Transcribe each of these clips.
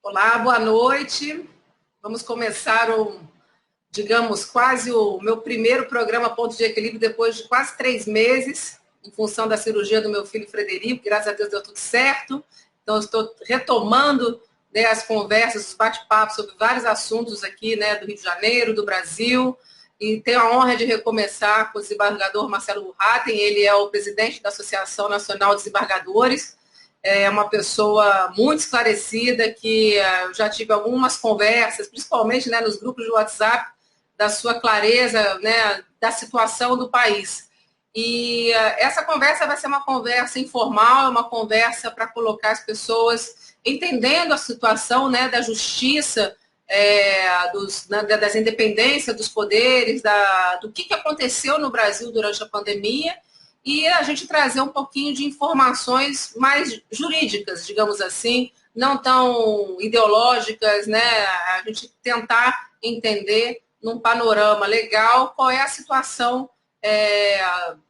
Olá, boa noite. Vamos começar digamos, quase o meu primeiro programa Ponto de Equilíbrio depois de quase 3 meses, em função da cirurgia do meu filho Frederico. Graças a Deus deu tudo certo. Então, eu estou retomando, né, as conversas, os bate-papos sobre vários assuntos aqui, né, do Rio de Janeiro, do Brasil. E tenho a honra de recomeçar com o desembargador Marcelo Burraten. Ele é o presidente da Associação Nacional de Desembargadores. É uma pessoa muito esclarecida, que eu já tive algumas conversas, principalmente, né, nos grupos de WhatsApp, da sua clareza, né, da situação do país. E essa conversa vai ser uma conversa informal, uma conversa para colocar as pessoas entendendo a situação, né, da justiça, das independências dos poderes, do que aconteceu no Brasil durante a pandemia, e a gente trazer um pouquinho de informações mais jurídicas, digamos assim, não tão ideológicas, né? A gente tentar entender num panorama legal qual é a situação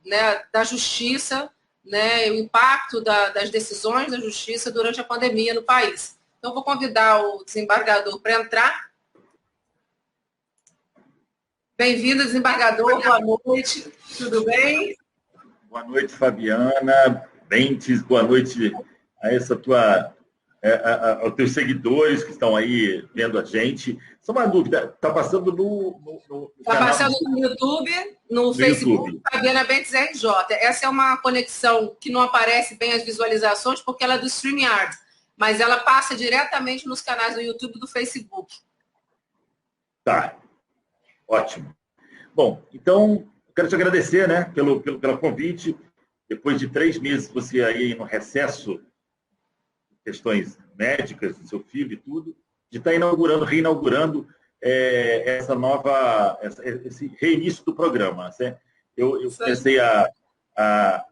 né, da justiça, né, o impacto das decisões da justiça durante a pandemia no país. Então, vou convidar o desembargador para entrar. Bem-vindo, desembargador, boa noite, tudo bem? Boa noite, Fabiana, Bentes, boa noite a aos teus seguidores que estão aí vendo a gente. Só uma dúvida, está passando no Está passando no YouTube, no Facebook, YouTube. Fabiana Bentes RJ. Essa é uma conexão que não aparece bem as visualizações, porque ela é do StreamYard, mas ela passa diretamente nos canais do YouTube e do Facebook. Tá, ótimo. Bom, então, quero te agradecer, né, pelo convite. Depois de 3 meses, você aí no recesso, questões médicas do seu filho e tudo, de estar reinaugurando esse reinício do programa. Né? Eu comecei a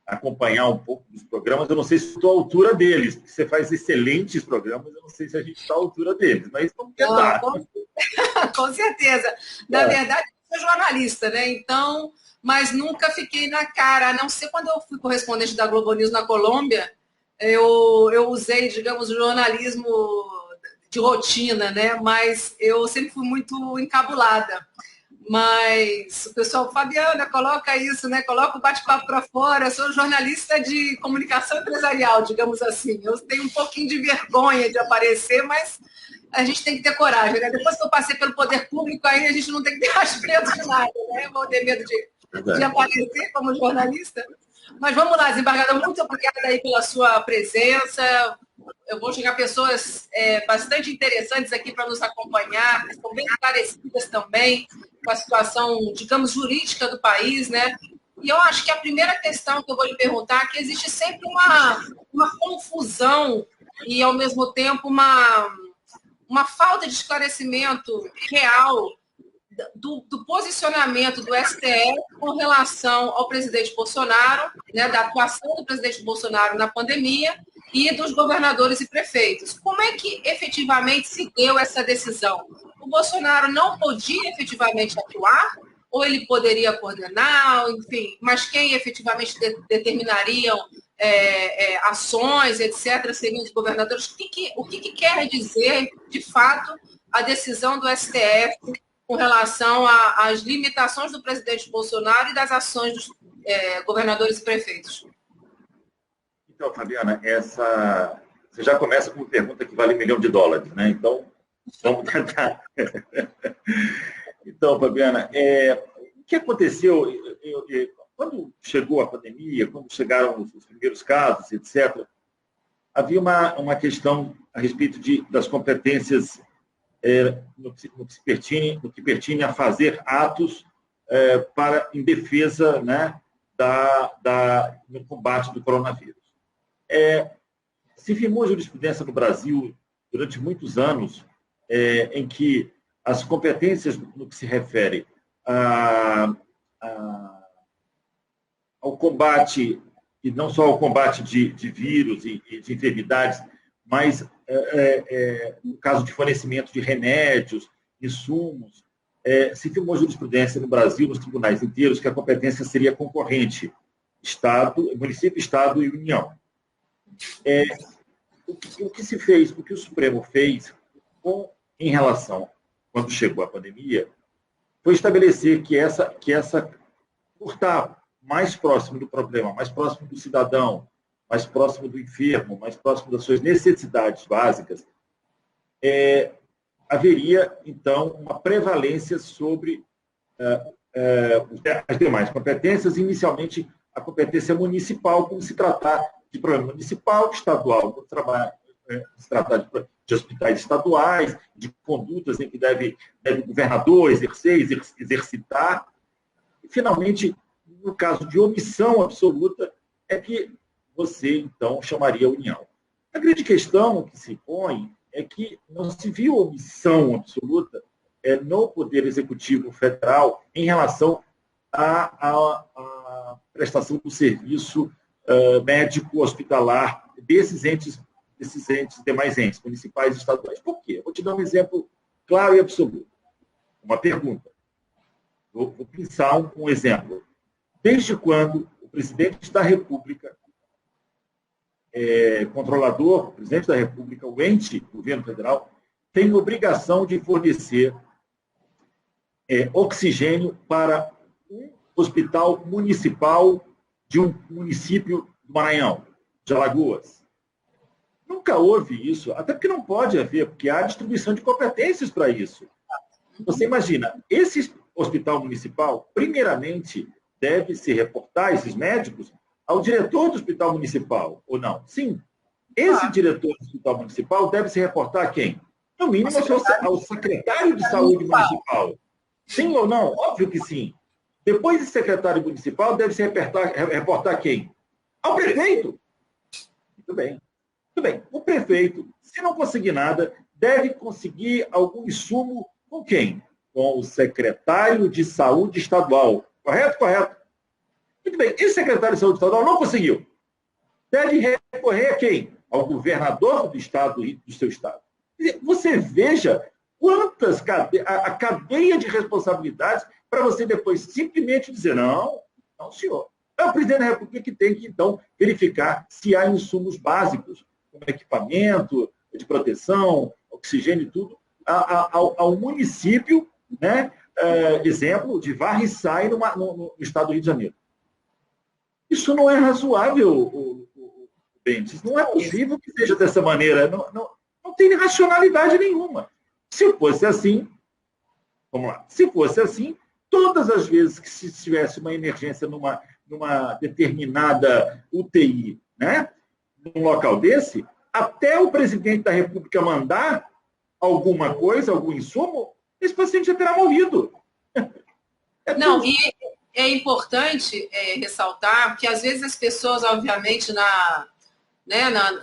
acompanhar um pouco dos programas. Eu não sei se estou à altura deles, porque você faz excelentes programas, eu não sei se a gente está à altura deles, mas vamos tentar. Com certeza. Na verdade, eu sou jornalista, né? Então, mas nunca fiquei na cara, a não ser quando eu fui correspondente da Globo News na Colômbia, eu usei, digamos, o jornalismo de rotina, né? Mas eu sempre fui muito encabulada. Mas o pessoal, Fabiana, coloca isso, né? Coloca o bate-papo para fora. Eu sou jornalista de comunicação empresarial, digamos assim. Eu tenho um pouquinho de vergonha de aparecer, mas a gente tem que ter coragem, né? Depois que eu passei pelo poder público, aí a gente não tem que ter medo de nada, né? Vou ter medo de aparecer como jornalista. Mas vamos lá, desembargador, muito obrigada aí pela sua presença. Eu vou chegar pessoas bastante interessantes aqui para nos acompanhar, que estão bem esclarecidas também com a situação, digamos, jurídica do país, né? E eu acho que a primeira questão que eu vou lhe perguntar é que existe sempre uma confusão e, ao mesmo tempo, uma falta de esclarecimento real do posicionamento do STF com relação ao presidente Bolsonaro, né, da atuação do presidente Bolsonaro na pandemia e dos governadores e prefeitos. Como é que efetivamente se deu essa decisão? O Bolsonaro não podia efetivamente atuar, ou ele poderia coordenar, enfim, mas quem efetivamente determinariam ações, etc., seriam os governadores? O que quer dizer, de fato, a decisão do STF com relação às limitações do presidente Bolsonaro e das ações dos governadores e prefeitos? Então, Fabiana, você já começa com uma pergunta que vale $1 milhão, né? Então, vamos tentar. Então, Fabiana, o que aconteceu quando chegou a pandemia, quando chegaram os primeiros casos, etc., havia uma questão a respeito das competências no que pertine a fazer atos em defesa, né, no combate do coronavírus. Se firmou a jurisprudência no Brasil durante muitos anos em que as competências no que se refere ao combate, e não só ao combate de vírus e de enfermidades, mas no caso de fornecimento de remédios, insumos, se firmou jurisprudência no Brasil, nos tribunais inteiros, que a competência seria concorrente, Estado, município, Estado e União. o que se fez, o que o Supremo fez em relação, quando chegou a pandemia, foi estabelecer por estar mais próximo do problema, mais próximo do cidadão, mais próximo do enfermo, mais próximo das suas necessidades básicas, haveria, então, uma prevalência sobre as demais competências, inicialmente a competência municipal, como se tratar de problema municipal, estadual, se tratar de hospitais estaduais, de condutas em que deve o governador exercitar. E, finalmente, no caso de omissão absoluta, é que você, então, chamaria a União. A grande questão que se põe é que não se viu omissão absoluta no Poder Executivo Federal em relação à prestação do serviço médico hospitalar desses demais entes, municipais e estaduais. Por quê? Vou te dar um exemplo claro e absoluto. Uma pergunta. Vou pensar um exemplo. Desde quando o presidente da República, controlador, o presidente da República, o ente, o governo federal, tem obrigação de fornecer oxigênio para um hospital municipal de um município do Maranhão, de Alagoas? Nunca houve isso, até porque não pode haver, porque há distribuição de competências para isso. Você imagina, esse hospital municipal, primeiramente, deve se reportar, esses médicos, ao diretor do hospital municipal, ou não? Sim. Esse diretor do hospital municipal deve se reportar a quem? No mínimo, ao secretário de saúde municipal. Sim ou não? Óbvio que sim. Depois de secretário municipal, deve se reportar a quem? Ao prefeito. Muito bem. Muito bem. O prefeito, se não conseguir nada, deve conseguir algum insumo com quem? Com o secretário de saúde estadual. Correto? Correto. Muito bem. Esse secretário de saúde estadual não conseguiu. Deve recorrer a quem? Ao governador do estado e do seu estado. Você veja quantas a cadeia de responsabilidades para você depois simplesmente dizer não, senhor. É o presidente da República que tem que, então, verificar se há insumos básicos, como equipamento de proteção, oxigênio e tudo, ao município, né? Exemplo de Varriçai no estado do Rio de Janeiro. Isso não é razoável, Bentes. Não é possível que seja dessa maneira. Não tem racionalidade nenhuma. Se fosse assim, vamos lá, se fosse assim, todas as vezes que se tivesse uma emergência numa determinada UTI, né, num local desse, até o presidente da República mandar alguma coisa, algum insumo, esse paciente já terá morrido. Não, e é importante ressaltar que, às vezes, as pessoas, obviamente,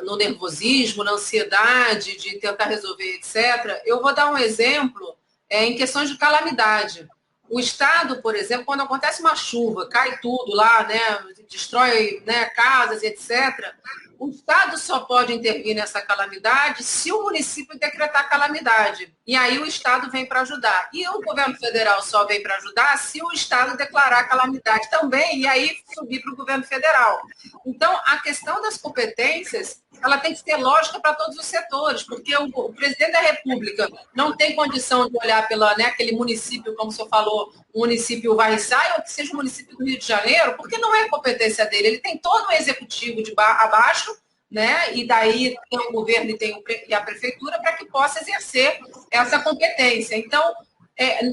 no nervosismo, na ansiedade de tentar resolver, etc. Eu vou dar um exemplo em questões de calamidade. O Estado, por exemplo, quando acontece uma chuva, cai tudo lá, né, destrói, né, casas, etc., o Estado só pode intervir nessa calamidade se o município decretar calamidade. E aí o Estado vem para ajudar. E o governo federal só vem para ajudar se o Estado declarar calamidade também, e aí subir para o governo federal. Então, a questão das competências, ela tem que ser lógica para todos os setores, porque o presidente da República não tem condição de olhar aquele município, como o senhor falou, o município Varriçai, ou que seja o município do Rio de Janeiro, porque não é competência dele. Ele tem todo o executivo abaixo, né? E daí tem o governo e a prefeitura para que possa exercer essa competência. Então,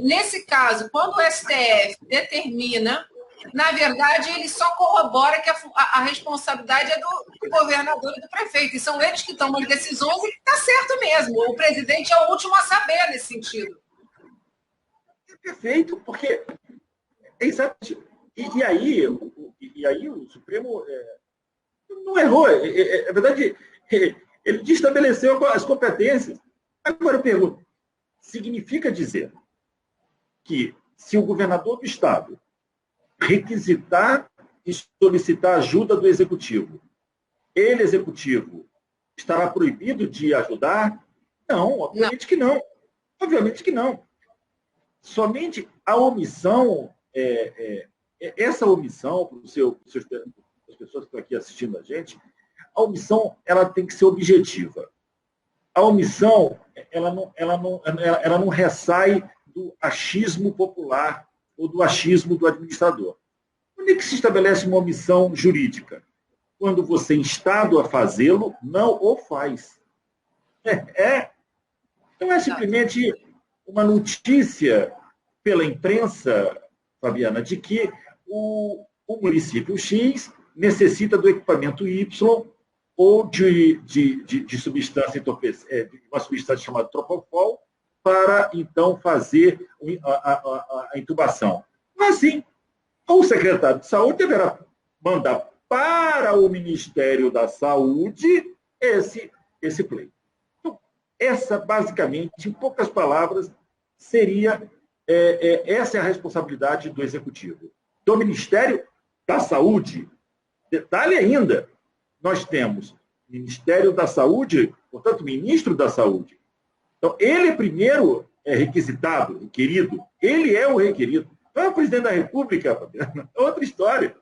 nesse caso, quando o STF determina, na verdade, ele só corrobora que a responsabilidade é do governador e do prefeito, e são eles que tomam as decisões, e está certo mesmo. O presidente é o último a saber nesse sentido. Perfeito, porque exatamente. E aí o Supremo não errou. É verdade, ele estabeleceu as competências. Agora eu pergunto, significa dizer que se o governador do estado requisitar e solicitar ajuda do executivo, ele, executivo, estará proibido de ajudar? Não, obviamente que não. Obviamente que não. Somente a omissão, essa omissão, para as pessoas que estão aqui assistindo a gente, a omissão ela tem que ser objetiva. A omissão ela não ressai do achismo popular ou do achismo do administrador. Onde é que se estabelece uma omissão jurídica? Quando você, instado a fazê-lo, não o faz. Não é simplesmente uma notícia pela imprensa, Fabiana, de que o município X necessita do equipamento Y ou de substância de uma substância chamada Propofol para, então, fazer a intubação. Mas, assim, o secretário de Saúde deverá mandar para o Ministério da Saúde esse pleito. Então, essa, basicamente, em poucas palavras, seria essa é a responsabilidade do Executivo. Do Ministério da Saúde. Detalhe ainda, nós temos Ministério da Saúde, portanto, Ministro da Saúde. Então, ele primeiro é requisitado, requerido, ele é o requerido. Não é o presidente da República, é outra história.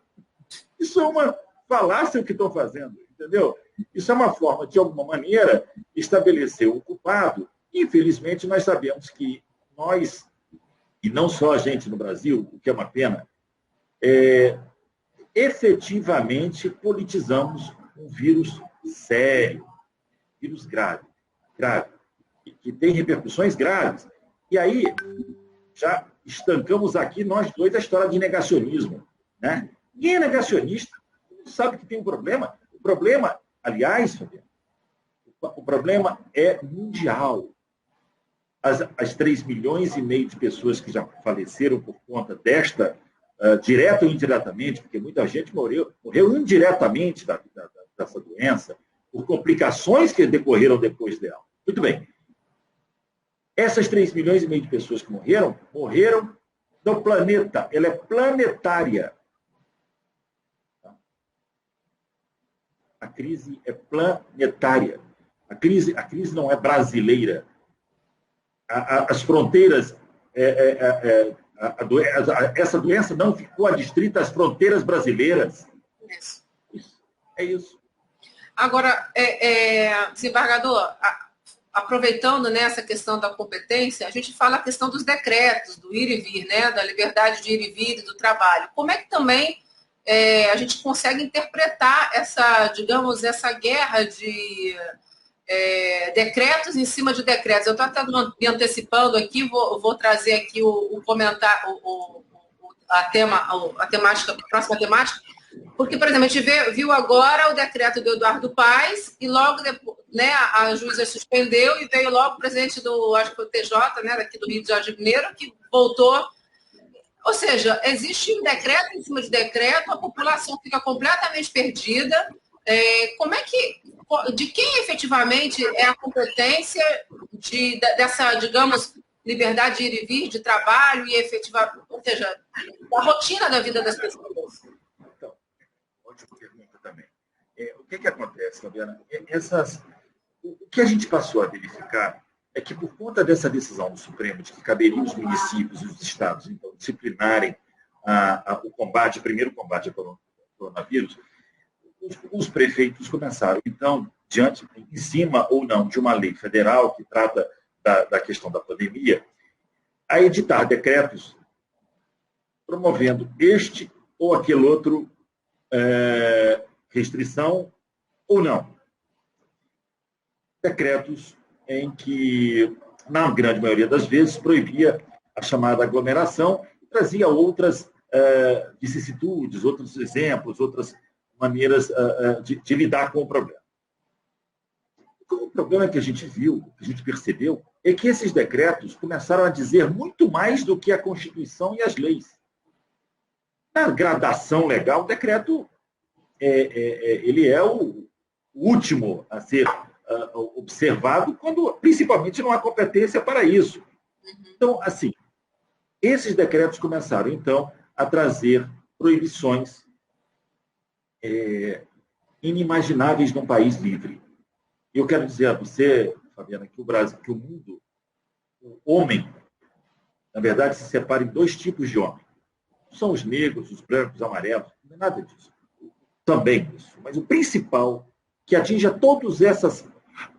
Isso é uma falácia o que estão fazendo, entendeu? Isso é uma forma, de alguma maneira, estabelecer o culpado. Infelizmente, nós sabemos que nós, e não só a gente no Brasil, o que é uma pena, efetivamente politizamos um vírus sério, vírus grave, que tem repercussões graves. E aí, já estancamos aqui, nós dois, a história de negacionismo. Né? Ninguém é negacionista, não sabe que tem um problema. O problema, aliás, Fabiano, o problema é mundial. As 3 milhões e meio de pessoas que já faleceram por conta desta, direta ou indiretamente, porque muita gente morreu indiretamente dessa doença, por complicações que decorreram depois dela. Muito bem. Essas 3 milhões e meio de pessoas que morreram do planeta. Ela é planetária. A crise é planetária. A crise não é brasileira. As fronteiras, essa doença não ficou adstrita às fronteiras brasileiras. É isso. Agora, desembargador, aproveitando essa questão da competência, a gente fala a questão dos decretos, do ir e vir, né, da liberdade de ir e vir e do trabalho. Como é que também a gente consegue interpretar essa guerra de decretos em cima de decretos? Eu estou até me antecipando aqui, vou trazer aqui o comentário, a próxima temática, porque, por exemplo, a gente viu agora o decreto do Eduardo Paes e logo depois, né, a juíza suspendeu e veio logo o presidente acho que foi o TJ, né, daqui do Rio de Janeiro, que voltou. Ou seja, existe um decreto em cima de decreto, a população fica completamente perdida. Como é que, de quem efetivamente é a competência dessa, digamos, liberdade de ir e vir, de trabalho e efetivar, ou seja, da rotina da vida das pessoas? Então, ótima pergunta também. O que acontece, Fabiana? O que a gente passou a verificar é que, por conta dessa decisão do Supremo, de que caberia os municípios e os estados, então, disciplinarem o primeiro combate ao coronavírus, os prefeitos começaram, então, em cima ou não de uma lei federal que trata da questão da pandemia, a editar decretos promovendo este ou aquele outro restrição ou não. Decretos em que, na grande maioria das vezes, proibia a chamada aglomeração e trazia outras vicissitudes, outros exemplos, outras maneiras de lidar com o problema. O problema que a gente viu, que a gente percebeu, é que esses decretos começaram a dizer muito mais do que a Constituição e as leis. Na gradação legal, o decreto ele é o último a ser observado, quando principalmente não há competência para isso. Então, assim, esses decretos começaram, então, a trazer proibições inimagináveis num país livre. Eu quero dizer a você, Fabiana, que o Brasil, que o mundo, o homem, na verdade, se separa em 2 tipos de homem. São os negros, os brancos, os amarelos, não é nada disso. Também isso. Mas o principal que atinja todas essas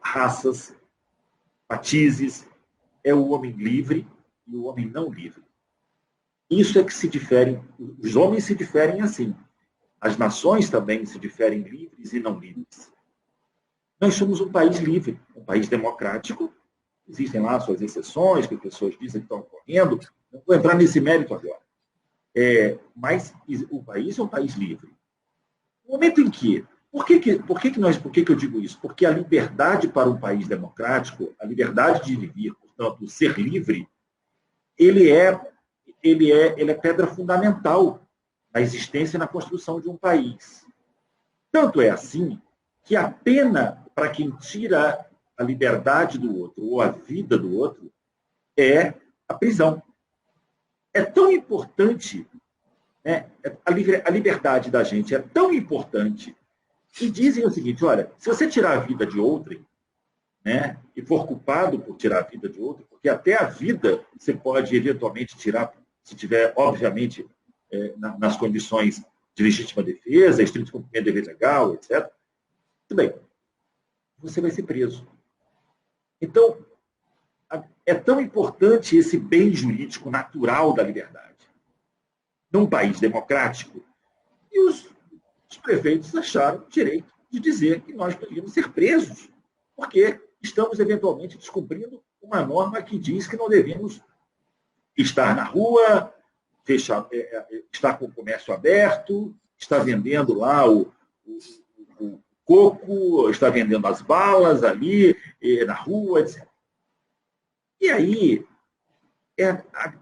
raças, matizes, é o homem livre e o homem não livre. Isso é que se diferem, os homens se diferem assim. As nações também se diferem livres e não livres. Nós somos um país livre, um país democrático. Existem lá suas exceções, que pessoas dizem que estão ocorrendo. Não vou entrar nesse mérito agora. Mas o país é um país livre. No momento em que... Por que eu digo isso? Porque a liberdade para um país democrático, a liberdade de viver, portanto, o ser livre, ele é pedra fundamental na existência e na construção de um país. Tanto é assim que a pena para quem tira a liberdade do outro ou a vida do outro é a prisão. É tão importante, né? A liberdade da gente é tão importante, e dizem o seguinte, olha, se você tirar a vida de outrem, né, e for culpado por tirar a vida de outrem, porque até a vida você pode eventualmente tirar, se tiver, obviamente, nas condições de legítima defesa, estrito cumprimento do dever legal, etc., tudo bem, você vai ser preso. Então, é tão importante esse bem jurídico natural da liberdade. Num país democrático, e os prefeitos acharam o direito de dizer que nós podíamos ser presos, porque estamos, eventualmente, descumprindo uma norma que diz que não devemos estar na rua, estar com o comércio aberto, estar vendendo lá o coco, estar vendendo as balas ali, na rua, etc. E aí,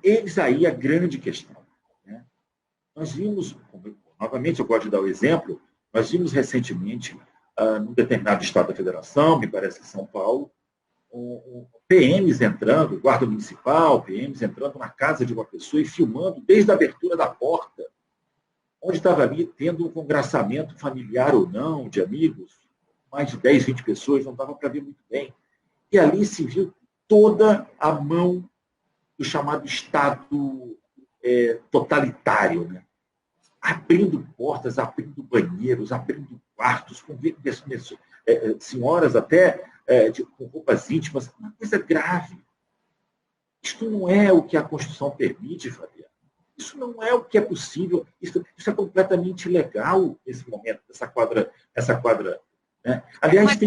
eis aí a grande questão. Né? Nós vimos, novamente eu gosto de dar o exemplo, nós vimos recentemente, num determinado estado da federação, me parece que São Paulo, PMs entrando, guarda municipal, PMs entrando na casa de uma pessoa e filmando desde a abertura da porta, onde estava ali tendo um congraçamento familiar ou não, de amigos, mais de 10, 20 pessoas, não dava para ver muito bem. E ali se viu toda a mão do chamado Estado totalitário, né? Abrindo portas, abrindo banheiros, abrindo quartos, com senhoras até com roupas íntimas, uma coisa grave. Isto não é o que a Constituição permite, Fabiano. Isso não é o que é possível. Isso é completamente ilegal nesse momento, essa quadra. Né? Aliás,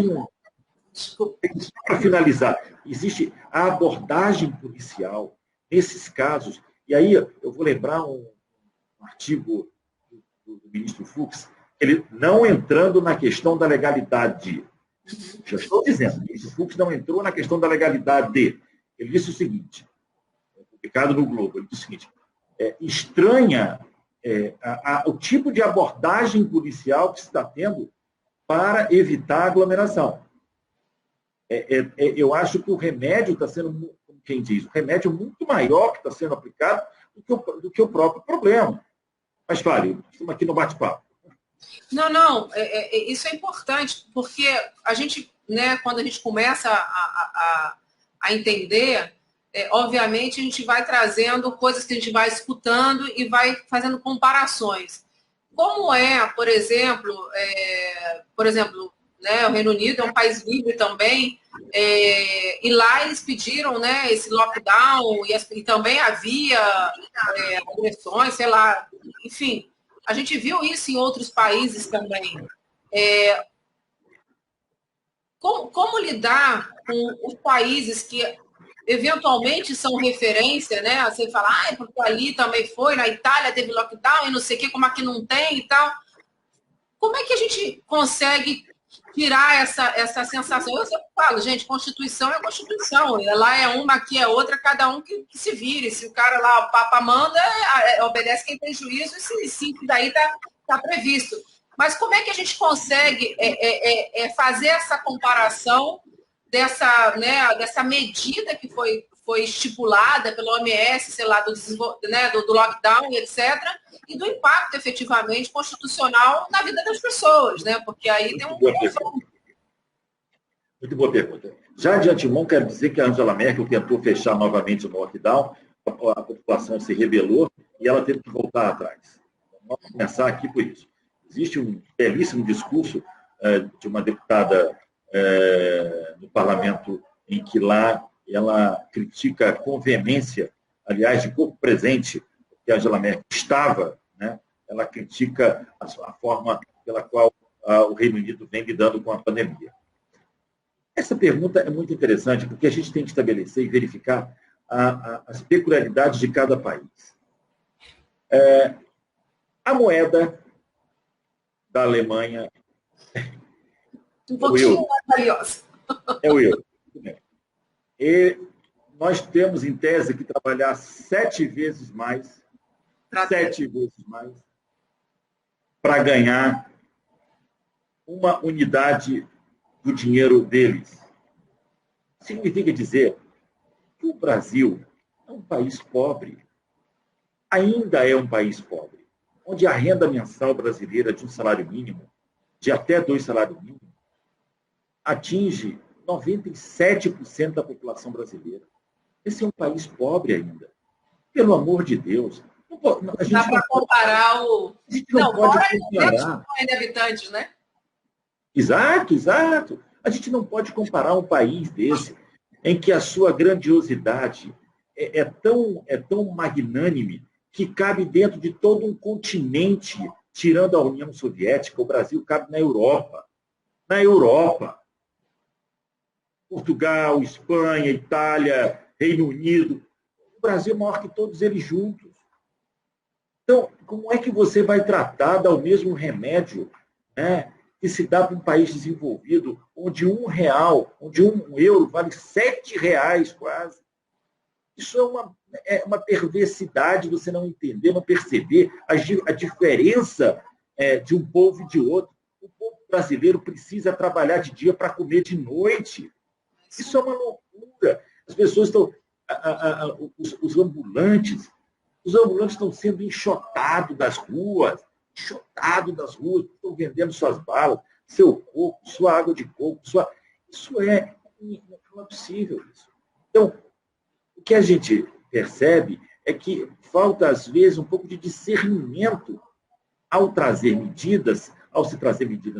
para finalizar, existe a abordagem policial nesses casos. E aí eu vou lembrar um artigo do ministro Fux, ele não entrando na questão da legalidade. Já estou dizendo, o ministro Fux não entrou na questão da legalidade. Ele disse o seguinte, publicado no Globo, ele disse o seguinte, estranha o tipo de abordagem policial que se está tendo para evitar aglomeração. Eu acho que o remédio está sendo, como quem diz, o remédio muito maior que está sendo aplicado do que o próprio problema. Mas fale, estamos aqui no bate-papo. Não, isso é importante, porque a gente, né, quando a gente começa a entender, obviamente a gente vai trazendo coisas que a gente vai escutando e vai fazendo comparações. Como por exemplo, né, o Reino Unido é um país livre também, e lá eles pediram, né, esse lockdown, e também havia agressões, sei lá, enfim, a gente viu isso em outros países também. Como lidar com os países que eventualmente são referência, né? Você fala, porque ali também foi, na Itália teve lockdown e não sei o quê, como aqui não tem e tal. Como é que a gente consegue tirar essa sensação? Eu sempre falo, gente, Constituição é Constituição. Lá é uma, aqui é outra, cada um que se vire. Se o cara lá, o Papa manda, obedece quem tem juízo, e se daí está previsto. Mas como é que a gente consegue fazer essa comparação dessa medida que foi estipulada pela OMS, sei lá, do lockdown, etc., e do impacto efetivamente constitucional na vida das pessoas, né? Porque aí tem um... Muito boa pergunta. Já de antemão, quero dizer que a Angela Merkel tentou fechar novamente o lockdown, a população se rebelou e ela teve que voltar atrás. Vamos começar aqui por isso. Existe um belíssimo discurso de uma deputada no parlamento, em que lá ela critica com veemência, aliás, de corpo presente, que a Angela Merkel estava, né? Ela critica a forma pela qual o Reino Unido vem lidando com a pandemia. Essa pergunta é muito interessante, porque a gente tem que estabelecer e verificar as peculiaridades de cada país. A moeda da Alemanha um pouquinho mais valiosa. É o euro. E nós temos, em tese, que trabalhar 7 vezes mais, para ganhar uma unidade do dinheiro deles. Significa dizer que o Brasil é um país pobre. Ainda é um país pobre, onde a renda mensal brasileira de um salário mínimo, de até 2 salários mínimos, atinge 97% da população brasileira. Esse é um país pobre ainda. Pelo amor de Deus. A gente dá para comparar o... A gente não pode comparar. De habitantes, né? Exato, exato. A gente não pode comparar um país desse, em que a sua grandiosidade é tão magnânime que cabe dentro de todo um continente, tirando a União Soviética. O Brasil cabe na Europa. Na Europa. Portugal, Espanha, Itália, Reino Unido. O Brasil é maior que todos eles juntos. Então, como é que você vai tratar, dar o mesmo remédio, né, que se dá para um país desenvolvido, onde R$1, onde €1 vale R$7 quase? Isso é uma perversidade, você não entender, não perceber a diferença de um povo e de outro. O povo brasileiro precisa trabalhar de dia para comer de noite. Isso é uma loucura. As pessoas estão... Os ambulantes estão sendo enxotados das ruas, estão vendendo suas balas, seu coco, sua água de coco, Isso não é possível. Isso. Então, o que a gente percebe é que falta, às vezes, um pouco de discernimento ao se trazer medidas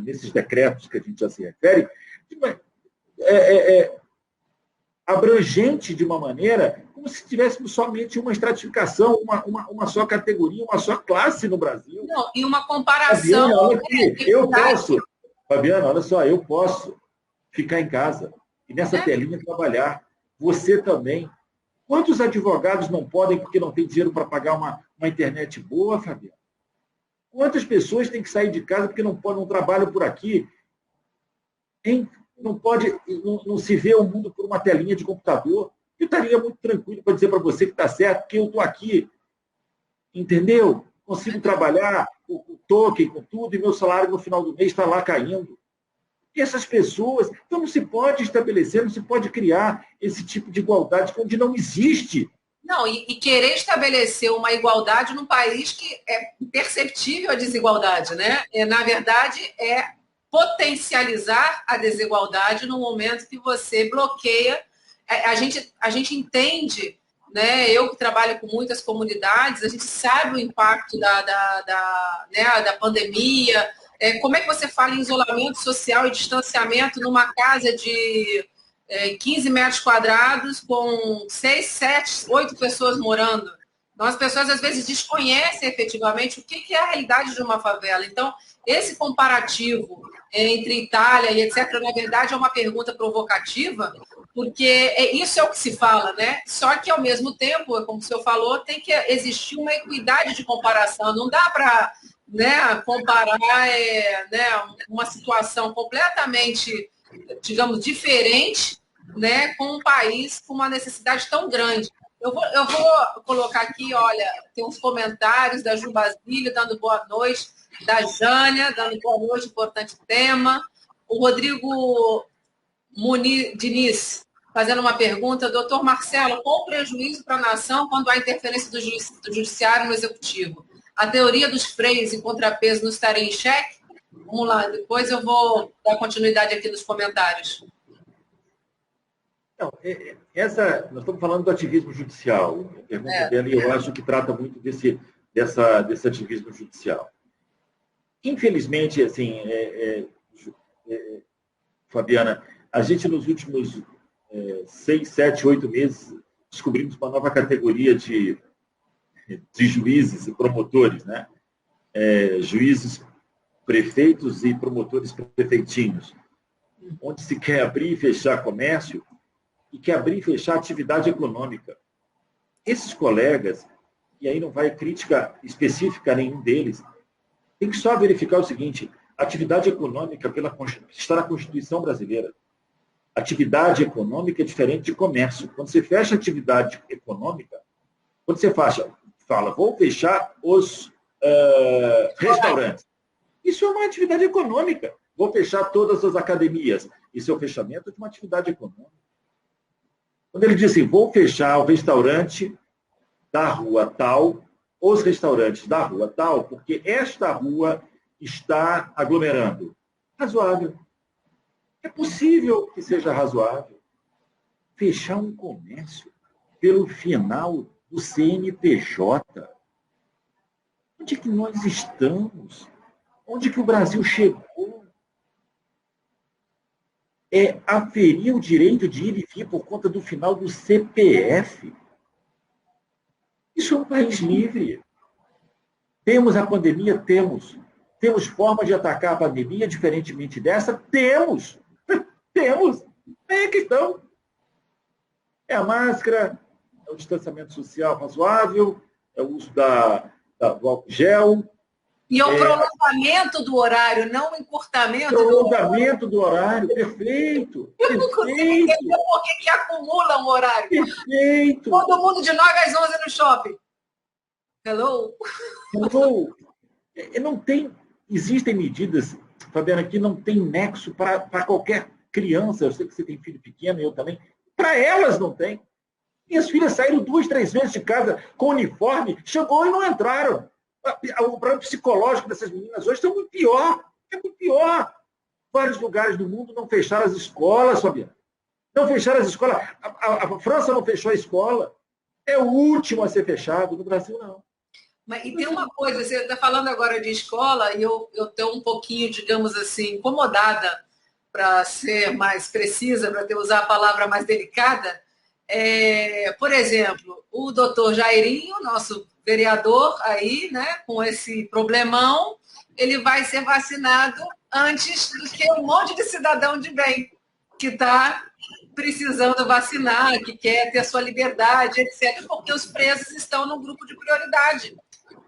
nesses decretos que a gente já se refere, abrangente de uma maneira como se tivéssemos somente uma estratificação, uma só categoria, uma só classe no Brasil. Não, e uma comparação... Fabiana, olha aqui, Fabiana, olha só, eu posso ficar em casa e nessa telinha trabalhar. Você também. Quantos advogados não podem porque não tem dinheiro para pagar uma internet boa, Fabiana? Quantas pessoas têm que sair de casa porque não trabalham por aqui? Hein? Não se vê o mundo por uma telinha de computador. Eu estaria muito tranquilo para dizer para você que está certo, porque eu estou aqui, entendeu? Consigo trabalhar com o token, com tudo, e meu salário no final do mês está lá caindo. E essas pessoas... Então não se pode estabelecer, não se pode criar esse tipo de igualdade onde não existe. Não, e querer estabelecer uma igualdade num país que é perceptível a desigualdade, né? Na verdade, é potencializar a desigualdade no momento que você bloqueia. A gente entende, né? Eu que trabalho com muitas comunidades, a gente sabe o impacto da pandemia. Como é que você fala em isolamento social e distanciamento numa casa de 15 metros quadrados com 6, 7, 8 pessoas morando? Então, as pessoas, às vezes, desconhecem efetivamente o que é a realidade de uma favela. Então, esse comparativo entre Itália e etc., na verdade, é uma pergunta provocativa, porque isso é o que se fala, né? Só que, ao mesmo tempo, como o senhor falou, tem que existir uma equidade de comparação. Não dá para comparar uma situação completamente, digamos, diferente, né, com um país com uma necessidade tão grande. Eu vou colocar aqui, olha, tem uns comentários da Ju Basílio dando boa noite, da Jânia dando boa noite, importante tema. O Rodrigo Diniz fazendo uma pergunta, doutor Marcelo, qual o prejuízo para a nação quando há interferência do judiciário no executivo? A teoria dos freios e contrapesos não estaria em xeque? Vamos lá, depois eu vou dar continuidade aqui nos comentários. Não, nós estamos falando do ativismo judicial. A pergunta dela, eu acho que trata muito desse ativismo judicial. Infelizmente, assim, Fabiana, a gente nos últimos 6, 7, 8 meses descobrimos uma nova categoria de juízes e promotores, né? Juízes prefeitos e promotores prefeitinhos, onde se quer abrir e fechar comércio e quer abrir e fechar atividade econômica. Esses colegas, e aí não vai crítica específica a nenhum deles, tem que só verificar o seguinte: atividade econômica está na Constituição brasileira. Atividade econômica é diferente de comércio. Quando você fecha atividade econômica, quando você fala, vou fechar os restaurantes. Isso é uma atividade econômica. Vou fechar todas as academias. Isso é o fechamento de uma atividade econômica. Quando ele diz assim, vou fechar o restaurante da rua tal, os restaurantes da rua tal, porque esta rua está aglomerando. Razoável. É possível que seja razoável. Fechar um comércio pelo final do CNPJ. Onde é que nós estamos? Onde que o Brasil chegou? É aferir o direito de ir e vir por conta do final do CPF. Isso é um país livre. Temos a pandemia? Temos. Temos forma de atacar a pandemia diferentemente dessa? Temos. Temos. É a questão. É a máscara, é o distanciamento social razoável, é o uso do álcool gel. E o prolongamento do horário, não o encurtamento prolongamento do horário, perfeito. Eu não consigo entender por que acumula um horário. Perfeito. Todo mundo de 9 às 11 no shopping. Hello? Hello. Não tem, existem medidas, Fabiana, que não tem nexo para qualquer criança. Eu sei que você tem filho pequeno, eu também. Para elas não tem. Minhas filhas saíram 2, 3 vezes de casa com uniforme, chegou e não entraram. O problema psicológico dessas meninas hoje é muito pior. É muito pior. Vários lugares do mundo não fecharam as escolas, Fabiana. Não fecharam as escolas. A França não fechou a escola. É o último a ser fechado. No Brasil, não. Mas, e tem uma coisa, você está falando agora de escola, e eu estou um pouquinho, digamos assim, incomodada, para ser mais precisa, para usar a palavra mais delicada. Por exemplo, o doutor Jairinho, nosso vereador aí, né, com esse problemão, ele vai ser vacinado antes do que um monte de cidadão de bem que está precisando vacinar, que quer ter a sua liberdade, etc., porque os presos estão no grupo de prioridade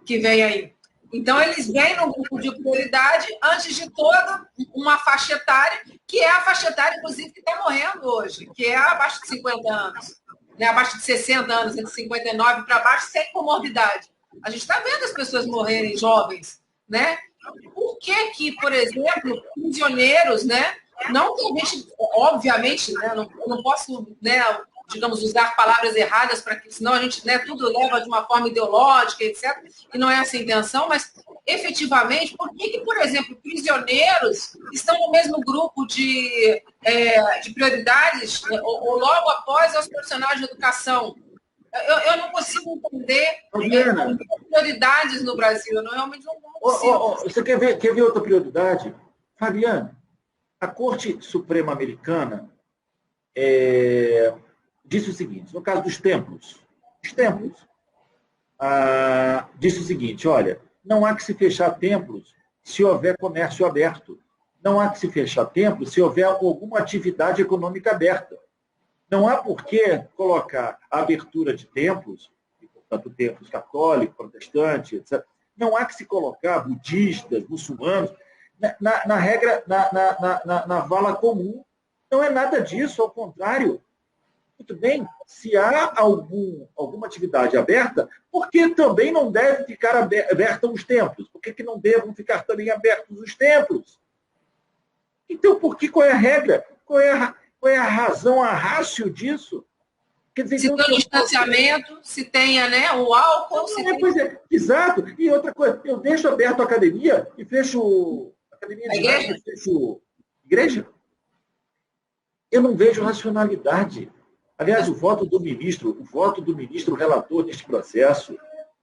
que vem aí. Então, eles vêm no grupo de prioridade antes de toda uma faixa etária, que é a faixa etária, inclusive, que está morrendo hoje, que é abaixo de 50 anos, né? Abaixo de 60 anos, entre 59 para baixo, sem comorbidade. A gente está vendo as pessoas morrerem jovens, né? Por que, por exemplo, prisioneiros, né? Não que a gente, obviamente, né? Não posso, né, digamos, usar palavras erradas, para que senão a gente, né, tudo leva de uma forma ideológica, etc. E não é essa a intenção, mas efetivamente, por que, por exemplo, prisioneiros estão no mesmo grupo de prioridades, né, ou logo após os profissionais de educação? Eu não consigo entender prioridades no Brasil. Eu realmente não consigo. Você quer ver outra prioridade? Fabiana, a Corte Suprema Americana disse o seguinte, no caso dos templos, disse o seguinte, olha, não há que se fechar templos se houver comércio aberto. Não há que se fechar templos se houver alguma atividade econômica aberta. Não há por que colocar a abertura de templos, portanto, templos católicos, protestantes, etc. Não há que se colocar budistas, muçulmanos, na regra, na vala comum. Não é nada disso, ao contrário. Muito bem, se há alguma atividade aberta, por que também não deve ficar aberta os templos? Por que não devem ficar também abertos os templos? Então, qual é a regra? Qual é a razão, a ratio disso? Quer dizer, se tem o distanciamento, se tenha, né, o álcool... Pois é, exato. E outra coisa, eu deixo aberto a academia e fecho... Academia de igreja? E fecho igreja? Eu não vejo racionalidade. Aliás, o voto do ministro relator neste processo,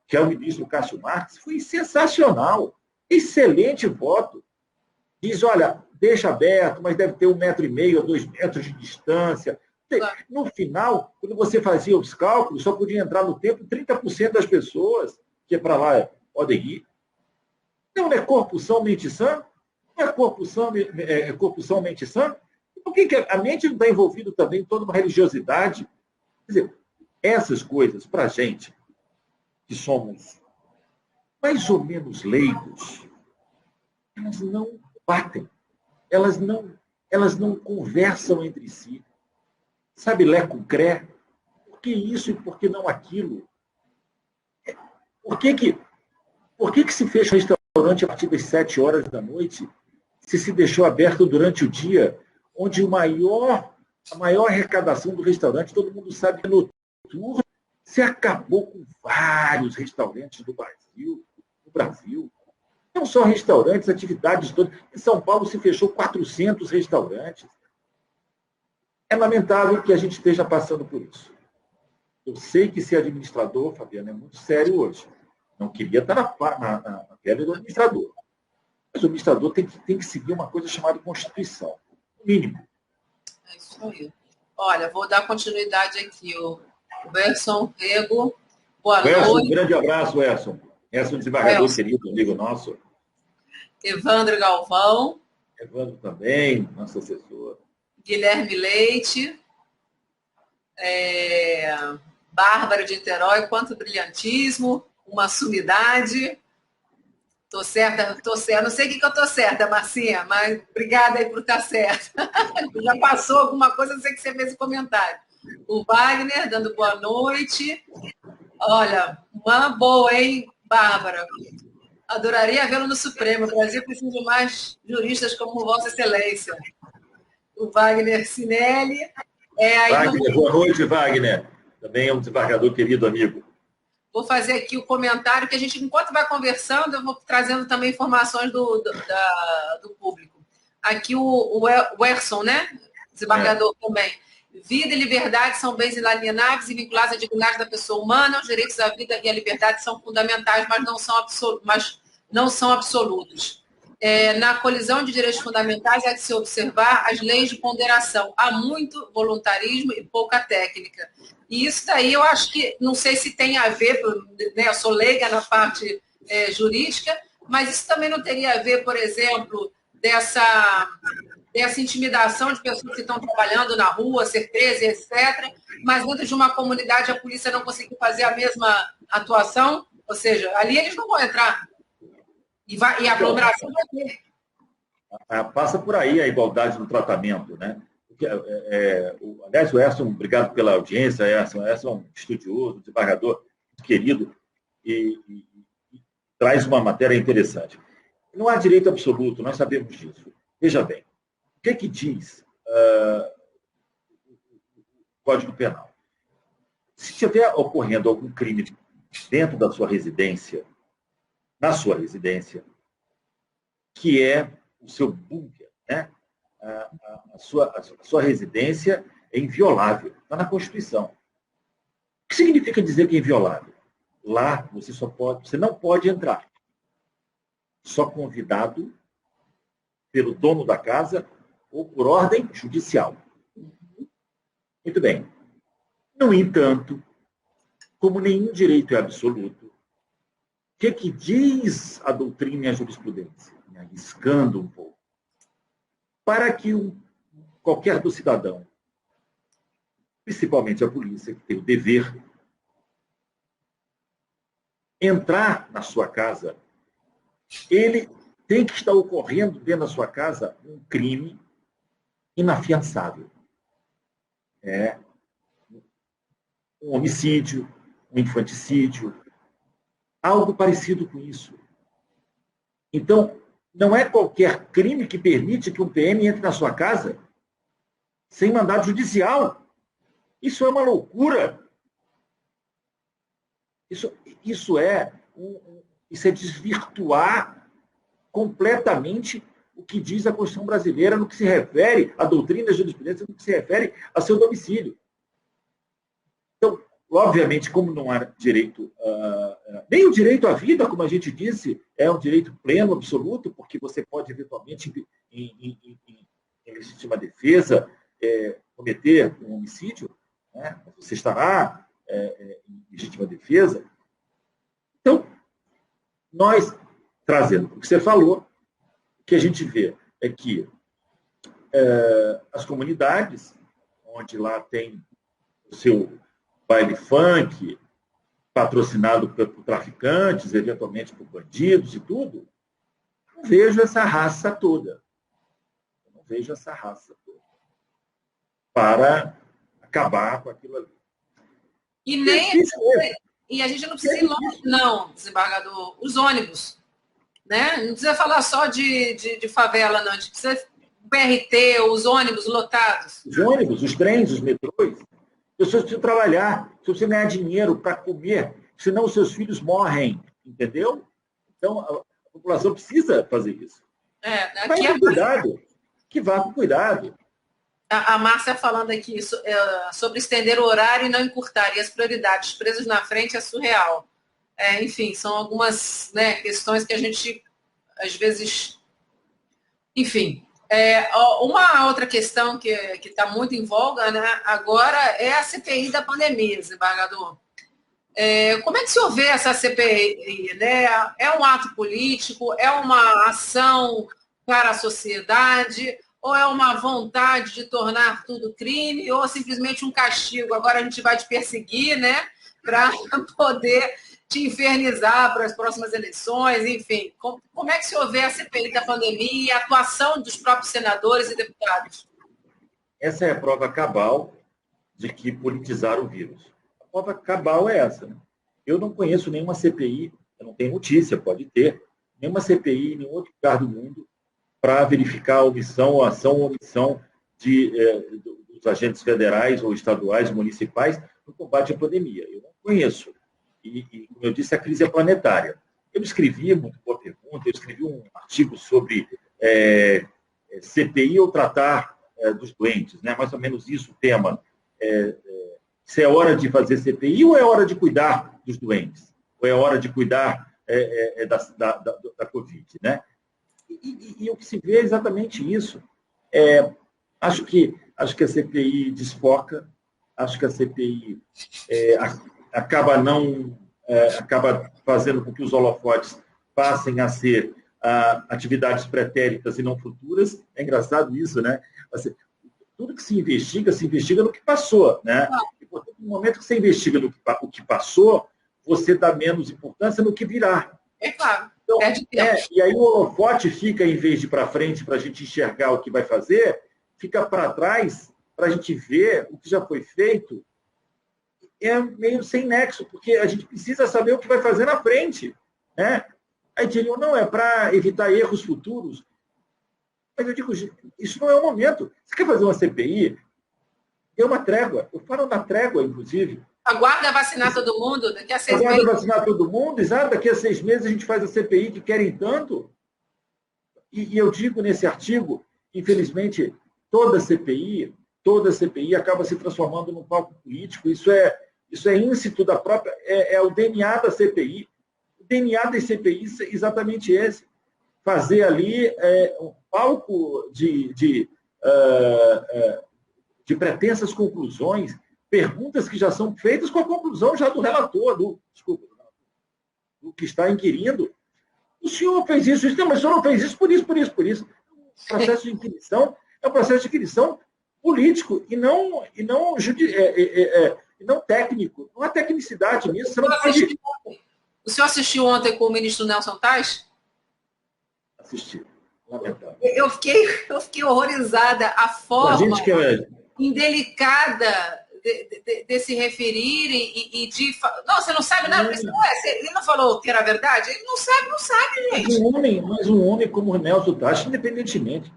que é o ministro Cássio Marques, foi sensacional. Excelente voto. diz, olha, deixa aberto, mas deve ter 1,5 m a 2 metros de distância. No final, quando você fazia os cálculos, só podia entrar no tempo 30% das pessoas que é para lá podem ir. Não é corpo são, mente sã? Não é corpo são, mente sã? Por que a mente não está envolvida também em toda uma religiosidade? Quer dizer, essas coisas, para a gente, que somos mais ou menos leigos, elas não batem, elas não conversam entre si. Sabe, lé com cré? Por que isso e por que não aquilo? Por que se fecha o restaurante a partir das 7 horas da noite, se deixou aberto durante o dia, onde a maior arrecadação do restaurante, todo mundo sabe que é noturno, se acabou com vários restaurantes do Brasil. Não só restaurantes, atividades todas. Em São Paulo se fechou 400 restaurantes. É lamentável que a gente esteja passando por isso. Eu sei que ser administrador, Fabiana, é muito sério hoje. Não queria estar na pele do administrador. Mas o administrador tem que seguir uma coisa chamada Constituição. O mínimo. É isso aí. Olha, vou dar continuidade aqui. O Werson Rego. Boa noite. Um grande abraço, Werson. Werson, desembargador querido, amigo nosso. Evandro Galvão. Evandro também, nosso assessor. Guilherme Leite. Bárbara de Niterói. Quanto brilhantismo. Uma sumidade. Tô certa. Não sei o que eu tô certa, Marcinha, mas obrigada aí por estar certa. Já passou alguma coisa, não sei que você fez o comentário. O Wagner, dando boa noite. Olha, uma boa, hein, Bárbara? Adoraria vê-lo no Supremo. O Brasil precisa de mais juristas como Vossa Excelência. O Wagner Sinelli. Wagner, boa noite, Wagner. Também é um desembargador querido amigo. Vou fazer aqui o comentário que a gente, enquanto vai conversando, eu vou trazendo também informações do público. Aqui o Werson, né? Desembargador também. Vida e liberdade são bens inalienáveis e vinculados à dignidade da pessoa humana. Os direitos à vida e à liberdade são fundamentais, mas não são absolutos. Na colisão de direitos fundamentais é de se observar as leis de ponderação. Há muito voluntarismo e pouca técnica. E isso daí eu acho que, não sei se tem a ver, né, eu sou leiga na parte jurídica, mas isso também não teria a ver, por exemplo, dessa intimidação de pessoas que estão trabalhando na rua, ser presas, etc., mas dentro de uma comunidade a polícia não conseguiu fazer a mesma atuação, ou seja, ali eles não vão entrar. E a aglomeração vai ter. Passa por aí a igualdade no tratamento, né? Aliás, o Erson, obrigado pela audiência, Erson é um estudioso, desembargador querido, e traz uma matéria interessante. Não há direito absoluto, nós sabemos disso. Veja bem, o que diz o Código Penal? Se estiver ocorrendo algum crime dentro da sua residência, na sua residência, que é o seu bunker, né? A sua residência é inviolável, está na Constituição. O que significa dizer que é inviolável? Lá você não pode entrar. Só convidado pelo dono da casa ou por ordem judicial. Muito bem. No entanto, como nenhum direito é absoluto, o que diz a doutrina e a jurisprudência? Me arriscando um pouco. Para que qualquer do cidadão, principalmente a polícia, que tem o dever, entrar na sua casa, ele tem que estar ocorrendo dentro da sua casa um crime inafiançável. Um homicídio, um infanticídio, algo parecido com isso. Então, não é qualquer crime que permite que um PM entre na sua casa sem mandado judicial. Isso é uma loucura. Isso é desvirtuar completamente o que diz a Constituição brasileira no que se refere à doutrina da jurisprudência, no que se refere ao seu domicílio. Então, obviamente, como não há direito, nem o direito à vida, como a gente disse, é um direito pleno, absoluto, porque você pode, eventualmente, em legítima defesa, cometer um homicídio, né? Você estará em legítima defesa. Então, nós, trazendo o que você falou, o que a gente vê é que as comunidades, onde lá tem o seu baile funk, patrocinado por traficantes, eventualmente por bandidos e tudo, não vejo essa raça toda. Eu não vejo essa raça toda para acabar com aquilo ali. E a gente não precisa ir longe, não, desembargador. Os ônibus, né? Não precisa falar só de favela, não. A gente precisa BRT, os ônibus lotados. Os ônibus, os trens, os metrôs. As pessoas precisam trabalhar, precisam ganhar dinheiro para comer, senão os seus filhos morrem, entendeu? Então, a população precisa fazer isso. Vai com cuidado, que vá com cuidado. A Márcia falando aqui sobre estender o horário e não encurtar, e as prioridades presos na frente é surreal. Enfim, são algumas, né, questões que a gente, às vezes... Enfim... uma outra questão que está muito em voga, né, agora é a CPI da pandemia, desembargador. Como é que o senhor vê essa CPI? Né? É um ato político? É uma ação para a sociedade? Ou é uma vontade de tornar tudo crime? Ou simplesmente um castigo? Agora a gente vai te perseguir, né, para poder te infernizar para as próximas eleições, enfim. Como é que o senhor vê a CPI da pandemia e a atuação dos próprios senadores e deputados? Essa é a prova cabal de que politizaram o vírus. A prova cabal é essa. Né? Eu não conheço nenhuma CPI, eu não tenho notícia, pode ter, nenhuma CPI em nenhum outro lugar do mundo para verificar a omissão, ou ação ou omissão dos agentes federais ou estaduais, municipais, no combate à pandemia. Eu não conheço. E, como eu disse, a crise é planetária. Eu escrevi, muito boa pergunta, eu escrevi um artigo sobre CPI ou tratar dos doentes, né? Mais ou menos isso o tema. Se é hora de fazer CPI ou é hora de cuidar dos doentes? Ou é hora de cuidar da Covid, né? E o que se vê é exatamente isso. Acho que a CPI desfoca, acho que a CPI acaba fazendo com que os holofotes passem a ser atividades pretéritas e não futuras. É engraçado isso, né? Assim, tudo que se investiga no que passou, né? E, portanto, no momento que você investiga o que passou, você dá menos importância no que virá. É claro. Então, e aí o holofote fica, em vez de ir para frente para a gente enxergar o que vai fazer, fica para trás para a gente ver o que já foi feito. É meio sem nexo, porque a gente precisa saber o que vai fazer na frente. Né? Aí diriam, não, é para evitar erros futuros. Mas eu digo, isso não é o momento. Você quer fazer uma CPI? Dê uma trégua. Eu falo na trégua, inclusive. Aguarda vacinar todo mundo, daqui a 6 meses. Aguarda vacinar todo mundo, exato. Daqui a 6 meses a gente faz a CPI que querem tanto. E eu digo nesse artigo, infelizmente, toda CPI acaba se transformando num palco político. Isso é íncito da própria... É o DNA da CPI. O DNA das CPIs é exatamente esse. Fazer ali um palco de pretensas conclusões, perguntas que já são feitas com a conclusão já do relator, do que está inquirindo. O senhor fez isso, não, mas o senhor não fez isso, por isso. O processo de inquirição é um processo de inquirição político e não técnico. Não há tecnicidade nisso. Você não pode... O senhor assistiu ontem com o ministro Nelson Tais? Assisti. Lamentável. Eu fiquei horrorizada a forma indelicada de se referir e de... Não, você não sabe nada, ele não falou que era verdade? Ele não sabe, gente. Mas um homem como o Nelson Tais, independentemente,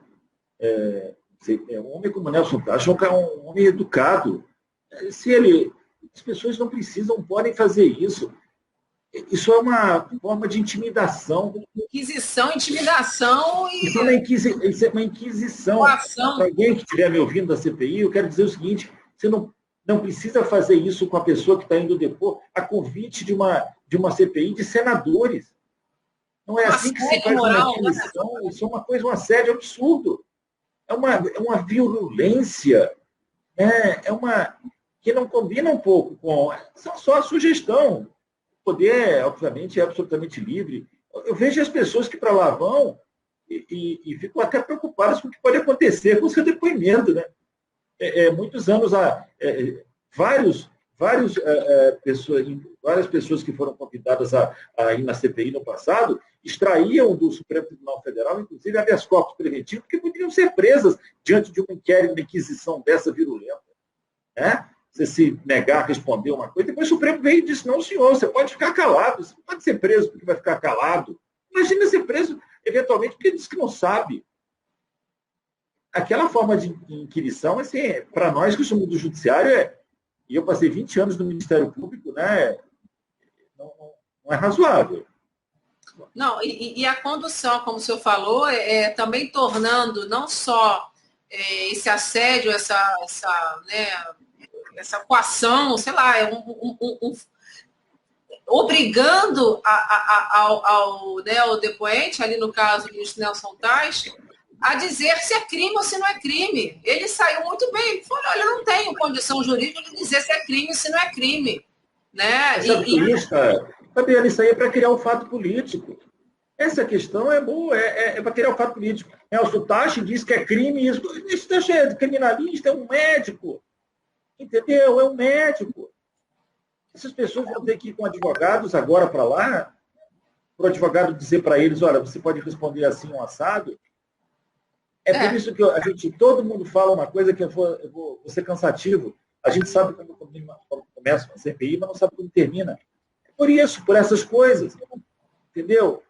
um homem como o Nelson Tais é um homem educado. As pessoas não podem fazer isso. Isso é uma forma de intimidação. Intimidação e... Isso é uma inquisição. Para alguém que estiver me ouvindo da CPI, eu quero dizer o seguinte, você não Não precisa fazer isso com a pessoa que está indo depor a convite de uma CPI de senadores. Não é assim que se faz uma comissão. Isso é uma coisa, um assédio absurdo. É uma violência, né? Que não combina um pouco com... Só a sugestão. O poder, obviamente, é absolutamente livre. Eu vejo as pessoas que para lá vão e ficam até preocupadas com o que pode acontecer com o seu depoimento, né? Muitos anos, várias pessoas que foram convidadas a ir na CPI no passado extraíam do Supremo Tribunal Federal, inclusive, habeas corpus preventivo, porque poderiam ser presas diante de um inquérito de inquisição dessa virulenta. Né? Você se negar a responder uma coisa, depois o Supremo veio e disse, não, senhor, você pode ficar calado, você não pode ser preso porque vai ficar calado. Imagina ser preso, eventualmente, porque diz que não sabe. Aquela forma de inquirição, assim, para nós que somos do judiciário, e eu passei 20 anos no Ministério Público, né, não é razoável. Não, e a condução, como o senhor falou, também tornando não só esse assédio, essa coação, sei lá, obrigando ao depoente, ali no caso do ministro Nelson Tais, a dizer se é crime ou se não é crime. Ele saiu muito bem, falou, olha, eu não tenho condição jurídica de dizer se é crime ou se não é crime. Né? Fabiana, isso aí é para criar um fato político. Essa questão é boa, é para criar um fato político. Nelson Tachi diz que é crime, isso é criminalista, é um médico. Entendeu? É um médico. Essas pessoas vão ter que ir com advogados agora para lá, para o advogado dizer para eles, olha, você pode responder assim, um assado. Por isso que todo mundo fala uma coisa que eu vou ser cansativo. A gente sabe como começa uma CPI, mas não sabe como termina. Por isso, por essas coisas. Entendeu?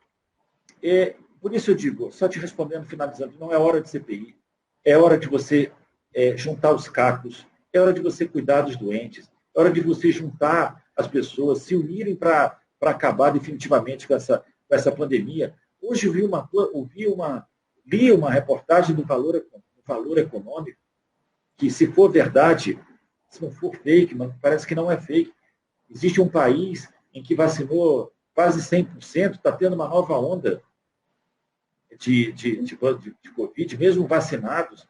Por isso eu digo, só te respondendo, finalizando, não é hora de CPI. É hora de você juntar os cacos. É hora de você cuidar dos doentes. É hora de você juntar as pessoas, se unirem para acabar definitivamente com essa pandemia. Hoje li uma reportagem do Valor Econômico, que se for verdade, se não for fake, mas parece que não é fake, existe um país em que vacinou quase 100%, está tendo uma nova onda de Covid, mesmo vacinados.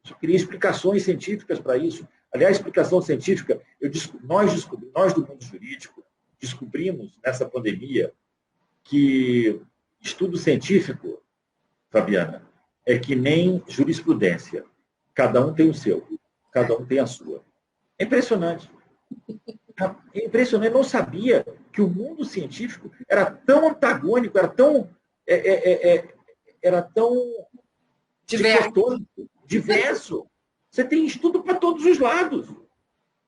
Eu queria explicações científicas para isso. Aliás, explicação científica, nós do mundo jurídico descobrimos nessa pandemia que estudo científico, Fabiana, é que nem jurisprudência. Cada um tem o seu, cada um tem a sua. É impressionante. É impressionante. Eu não sabia que o mundo científico era tão antagônico, era tão diverso. Você tem estudo para todos os lados.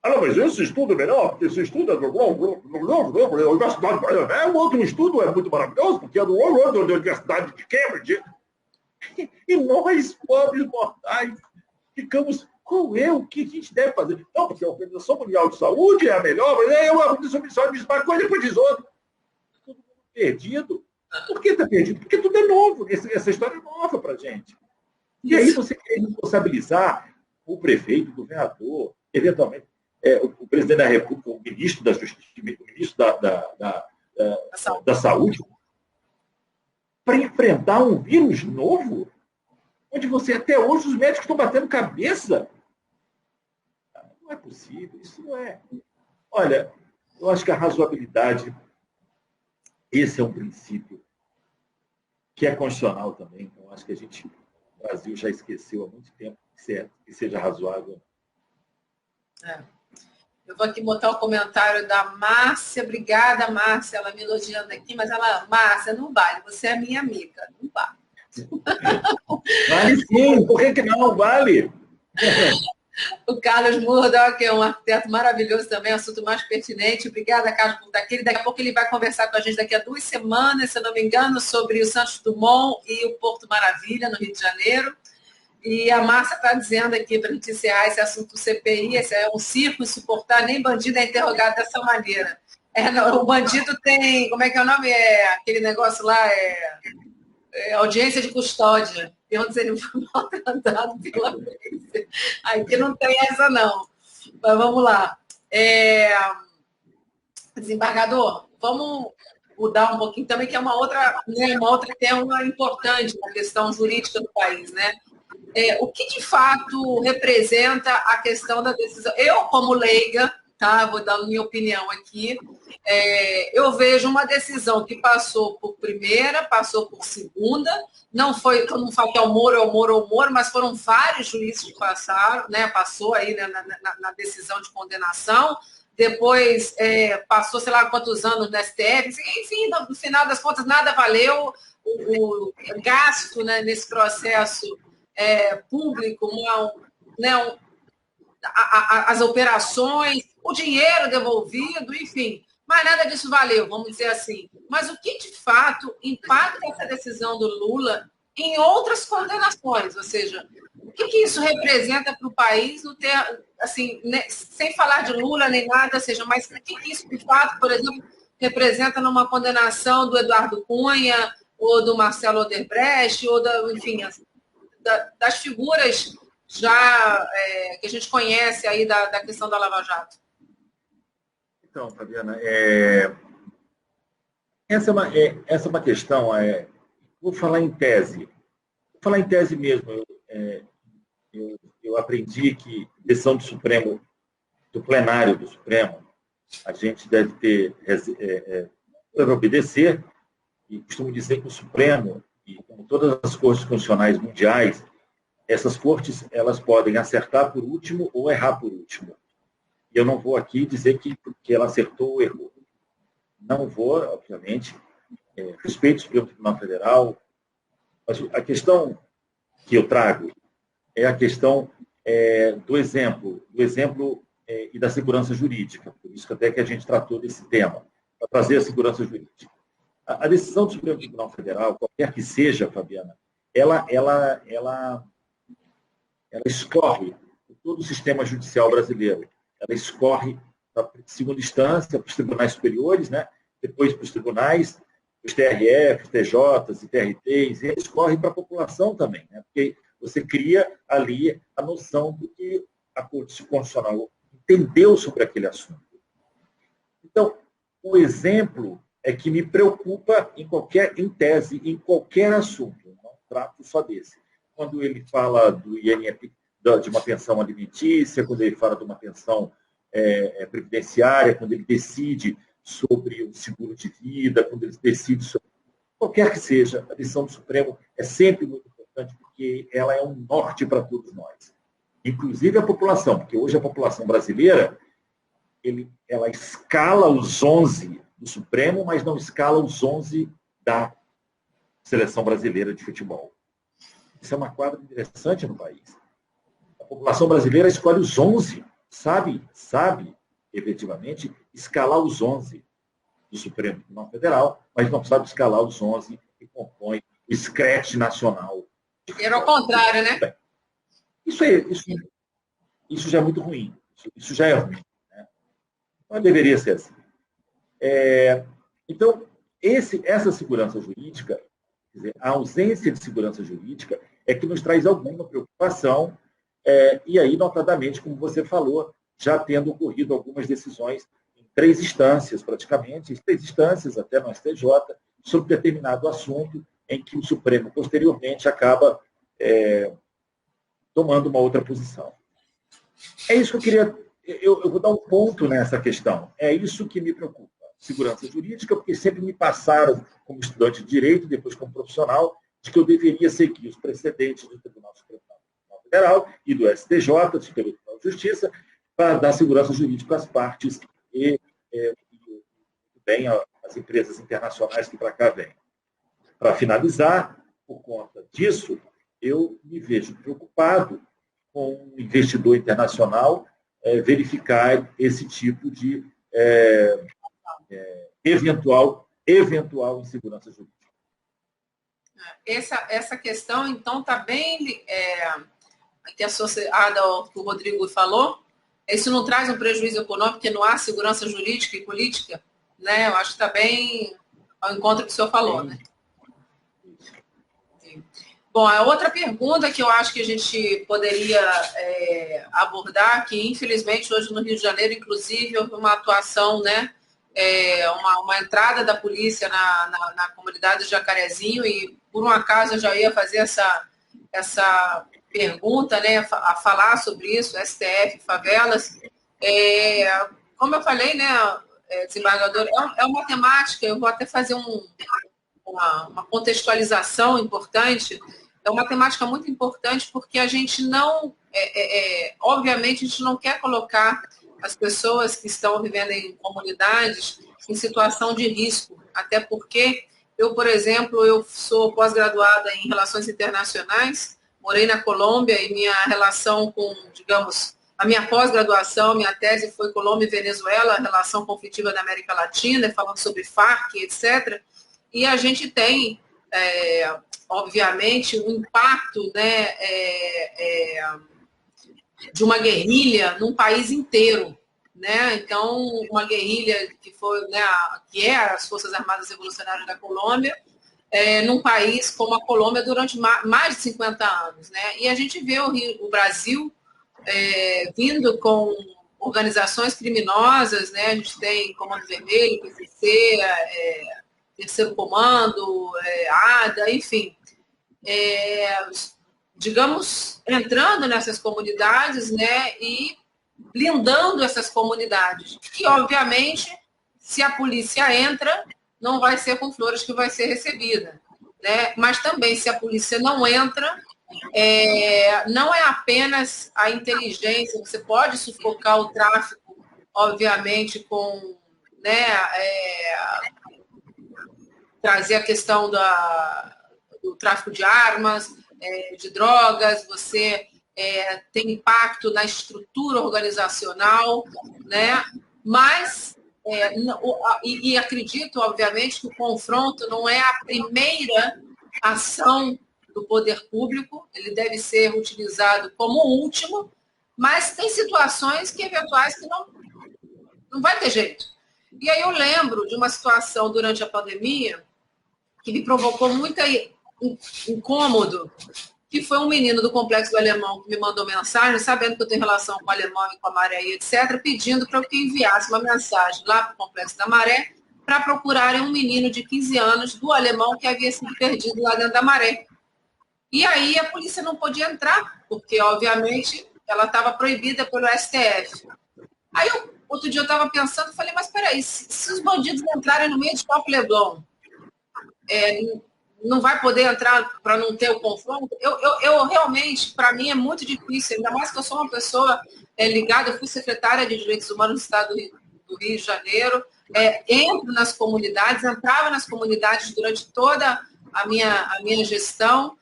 Não, mas esse estudo é melhor, porque esse estudo é da Universidade de Miami. O outro estudo é muito maravilhoso, porque é da Universidade de Cambridge. E nós, pobres mortais, ficamos, o que a gente deve fazer? Não, porque a Organização Mundial de Saúde é a melhor, mas a Organização Mundial de Saúde diz uma coisa, depois diz outra. Todo mundo perdido. Por que está perdido? Porque tudo é novo, essa história é nova para a gente. E aí você quer responsabilizar o prefeito, o governador, eventualmente o presidente da República, o ministro da Justiça, o ministro da Saúde, para enfrentar um vírus novo, onde até hoje os médicos estão batendo cabeça. Não é possível, isso não é. Olha, eu acho que a razoabilidade, esse é um princípio que é constitucional também. Então, acho que o Brasil já esqueceu há muito tempo que seja razoável. Eu vou aqui botar o comentário da Márcia. Obrigada, Márcia. Ela me elogiando aqui, mas Márcia, não vale. Você é minha amiga. Não vale. Vale sim. Por que não vale? O Carlos Murdock, que é um arquiteto maravilhoso também, assunto mais pertinente. Obrigada, Carlos, por estar aqui. Daqui a pouco ele vai conversar com a gente daqui a 2 semanas, se eu não me engano, sobre o Santos Dumont e o Porto Maravilha, no Rio de Janeiro. E a Márcia está dizendo aqui, para a gente encerrar esse assunto do CPI, esse é um circo insuportável, nem bandido é interrogado dessa maneira. O bandido tem, como é que é o nome? Aquele negócio lá, audiência de custódia. Pergunta se ele foi maltratado pela polícia. Aqui não tem essa, não. Mas vamos lá. Desembargador, vamos mudar um pouquinho também, que é uma outra, né, uma outra tema importante na questão jurídica do país, né? O que de fato representa a questão da decisão? Eu, como leiga, tá, vou dar minha opinião aqui, eu vejo uma decisão que passou por primeira, passou por segunda, não foi, todo mundo fala que é o Moro, mas foram vários juízes que passaram, né, passou aí, né, na decisão de condenação, depois passou, sei lá quantos anos no STF, enfim, no final das contas nada valeu, o gasto, né, nesse processo público, as operações, o dinheiro devolvido, enfim, mas nada disso valeu, vamos dizer assim. Mas o que de fato impacta essa decisão do Lula em outras condenações? Ou seja, o que isso representa para o país, no ter, assim, né, sem falar de Lula nem nada, seja, mas o que isso de fato, por exemplo, representa numa condenação do Eduardo Cunha, ou do Marcelo Odebrecht, ou enfim, das figuras já que a gente conhece aí da questão da Lava Jato? Então, Fabiana, essa é uma questão, vou falar em tese. Vou falar em tese mesmo. Eu aprendi que decisão do Supremo, do plenário do Supremo, a gente deve deve obedecer, e costumo dizer que o Supremo, e como todas as cortes constitucionais mundiais, essas cortes elas podem acertar por último ou errar por último. E eu não vou aqui dizer que ela acertou ou errou. Não vou, obviamente, respeito o Supremo Tribunal Federal, mas a questão que eu trago é a questão do exemplo e da segurança jurídica. Por isso até que a gente tratou desse tema, para trazer a segurança jurídica. A decisão do Supremo Tribunal Federal, qualquer que seja, Fabiana, ela escorre por todo o sistema judicial brasileiro. Ela escorre para a segunda instância, para os tribunais superiores, né? Depois para os tribunais, os TRF, TJs e TRTs, e escorre para a população também, né? Porque você cria ali a noção do que a Corte Constitucional entendeu sobre aquele assunto. Então, o exemplo é que me preocupa em tese, em qualquer assunto, eu não trato só desse. Quando ele fala do INPC, de uma pensão alimentícia, quando ele fala de uma pensão previdenciária, quando ele decide sobre o seguro de vida, quando ele decide sobre qualquer que seja, a decisão do Supremo é sempre muito importante, porque ela é um norte para todos nós. Inclusive a população, porque hoje a população brasileira, ela escala os 11 do Supremo, mas não escala os 11 da Seleção Brasileira de Futebol. Isso é uma quadra interessante no país. A população brasileira escolhe os 11, sabe, efetivamente, escalar os 11 do Supremo Tribunal Federal, mas não sabe escalar os 11 que compõem o scratch nacional. Era ao contrário, né? Bem, isso já é muito ruim. Isso já é ruim. Né? Não deveria ser assim. Então, essa segurança jurídica, quer dizer, a ausência de segurança jurídica é que nos traz alguma preocupação, e aí, notadamente, como você falou, já tendo ocorrido algumas decisões em 3 instâncias, praticamente, 3 instâncias até no STJ, sobre determinado assunto, em que o Supremo, posteriormente, acaba tomando uma outra posição. É isso que eu queria... Eu vou dar um ponto nessa questão. É isso que me preocupa. Segurança jurídica, porque sempre me passaram, como estudante de direito, depois como profissional, de que eu deveria seguir os precedentes do Tribunal Superior Federal e do STJ, do Superior Tribunal de Justiça, para dar segurança jurídica às partes e bem às empresas internacionais que para cá vêm. Para finalizar, por conta disso, eu me vejo preocupado com um investidor internacional verificar esse tipo de eventual insegurança jurídica. Essa questão, então, está bem associada ao que o Rodrigo falou. Isso não traz um prejuízo econômico, porque não há segurança jurídica e política, né? Eu acho que está bem ao encontro do que o senhor falou, né? Sim. Bom, a outra pergunta que eu acho que a gente poderia abordar, que infelizmente hoje no Rio de Janeiro, inclusive, houve uma atuação, né, uma entrada da polícia na comunidade de Jacarezinho, e por um acaso eu já ia fazer essa pergunta, né, a falar sobre isso, STF, favelas. Como eu falei, né, desembargador, é uma temática, eu vou até fazer uma contextualização importante. É uma temática muito importante porque a gente não, obviamente, a gente não quer colocar as pessoas que estão vivendo em comunidades em situação de risco, até porque eu, por exemplo, eu sou pós-graduada em Relações Internacionais, morei na Colômbia e minha relação com, digamos, a minha pós-graduação, minha tese foi Colômbia e Venezuela, relação conflitiva da América Latina, falando sobre Farc, etc. E a gente tem, obviamente, um impacto, né, de uma guerrilha num país inteiro. Né? Então, uma guerrilha que foi, né, que é as Forças Armadas Revolucionárias da Colômbia, num país como a Colômbia durante mais de 50 anos. Né? E a gente vê o Brasil vindo com organizações criminosas, né? A gente tem Comando Vermelho, PCC, Terceiro Comando, ADA, enfim. Digamos, entrando nessas comunidades, né, e blindando essas comunidades. E, obviamente, se a polícia entra, não vai ser com flores que vai ser recebida. Né? Mas também, se a polícia não entra, não é apenas a inteligência, você pode sufocar o tráfico, obviamente, com, né, trazer a questão do tráfico de armas, de drogas, você tem impacto na estrutura organizacional, né? Mas, e acredito, obviamente, que o confronto não é a primeira ação do poder público, ele deve ser utilizado como último, mas tem situações que eventuais que não vai ter jeito. E aí eu lembro de uma situação durante a pandemia que me provocou muito incômodo, que foi um menino do Complexo do Alemão que me mandou mensagem, sabendo que eu tenho relação com o Alemão e com a Maré, etc., pedindo para que eu enviasse uma mensagem lá para o Complexo da Maré para procurarem um menino de 15 anos do Alemão que havia sido perdido lá dentro da Maré. E aí a polícia não podia entrar, porque, obviamente, ela estava proibida pelo STF. Aí, outro dia eu estava pensando, falei, mas peraí, se os bandidos entrarem no meio de Campo Leblon, não vai poder entrar para não ter o confronto? Eu realmente, para mim, é muito difícil, ainda mais que eu sou uma pessoa ligada, eu fui secretária de Direitos Humanos do Estado do Rio de Janeiro, entro nas comunidades, entrava nas comunidades durante toda a minha gestão,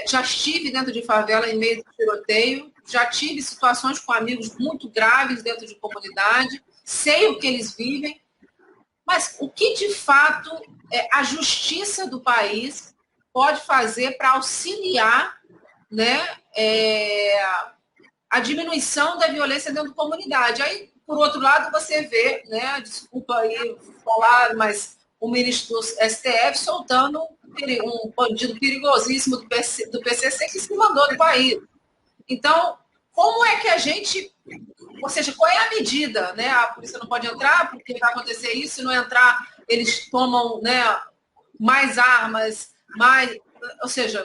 já estive dentro de favela em meio de tiroteio, já tive situações com amigos muito graves dentro de comunidade, sei o que eles vivem, mas o que de fato a justiça do país pode fazer para auxiliar, né, a diminuição da violência dentro da comunidade? Aí, por outro lado, você vê, né, desculpa aí falar, mas o ministro do STF soltando um bandido perigosíssimo do PCC que se mandou do país. Então, como é que a gente... Ou seja, qual é a medida? Né? A polícia não pode entrar porque vai acontecer isso, se não entrar, eles tomam, né, mais armas, mais... Ou seja,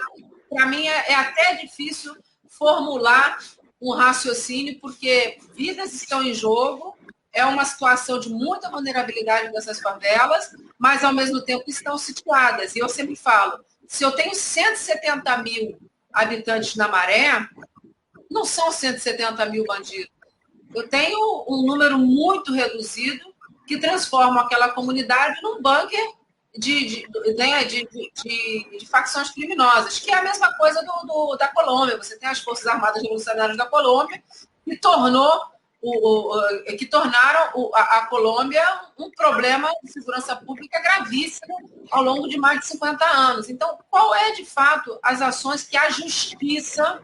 para mim é até difícil formular um raciocínio, porque vidas estão em jogo, é uma situação de muita vulnerabilidade dessas favelas, mas, ao mesmo tempo, estão situadas. E eu sempre falo, se eu tenho 170 mil habitantes na Maré, não são 170 mil bandidos. Eu tenho um número muito reduzido que transforma aquela comunidade num bunker de facções criminosas, que é a mesma coisa da Colômbia. Você tem as Forças Armadas Revolucionárias da Colômbia, que tornaram a Colômbia um problema de segurança pública gravíssimo ao longo de mais de 50 anos. Então, qual é, de fato, as ações que a justiça,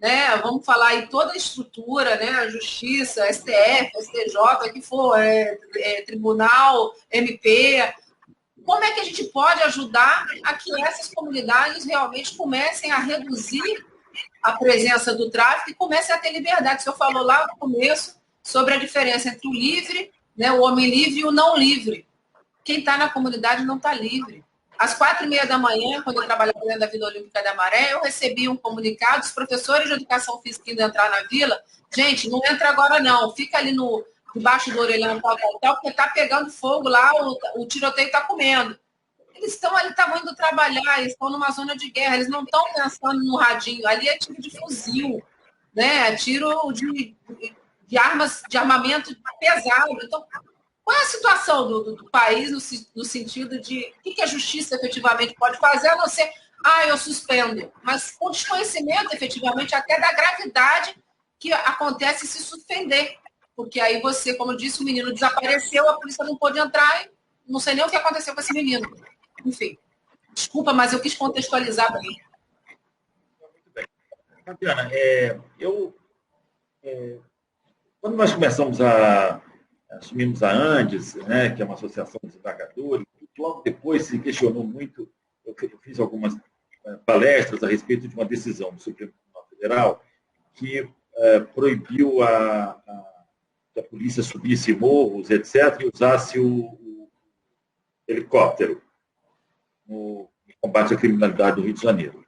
né, vamos falar aí toda a estrutura, né, a justiça, STF, STJ, que for, tribunal, MP, como é que a gente pode ajudar a que essas comunidades realmente comecem a reduzir a presença do tráfico e comecem a ter liberdade. O senhor falou lá no começo sobre a diferença entre o livre, né, o homem livre e o não livre. Quem está na comunidade não está livre. Às 4h30 da manhã, quando eu trabalhava dentro da Vila Olímpica da Maré, eu recebi um comunicado, os professores de educação física indo entrar na vila, gente, não entra agora não, fica ali debaixo do orelhão, tal, porque está pegando fogo lá, o tiroteio está comendo. Eles estão ali, estavam indo trabalhar, eles estão numa zona de guerra, eles não estão pensando no radinho, ali é tiro de fuzil, né? É tiro de armas, de armamento pesado. Então, qual é a situação do país no sentido de o que a justiça efetivamente pode fazer, a não ser, eu suspendo, mas com desconhecimento, efetivamente, até da gravidade que acontece se suspender. Porque aí você, como eu disse, o menino desapareceu, a polícia não pôde entrar, e não sei nem o que aconteceu com esse menino. Enfim, desculpa, mas eu quis contextualizar bem. Muito bem. Fabiana, quando nós assumimos a Andes, né, que é uma associação de desembargadores, logo depois se questionou muito, eu fiz algumas palestras a respeito de uma decisão do Supremo Tribunal Federal que proibiu que a polícia subisse morros, etc., e usasse o helicóptero no combate à criminalidade do Rio de Janeiro.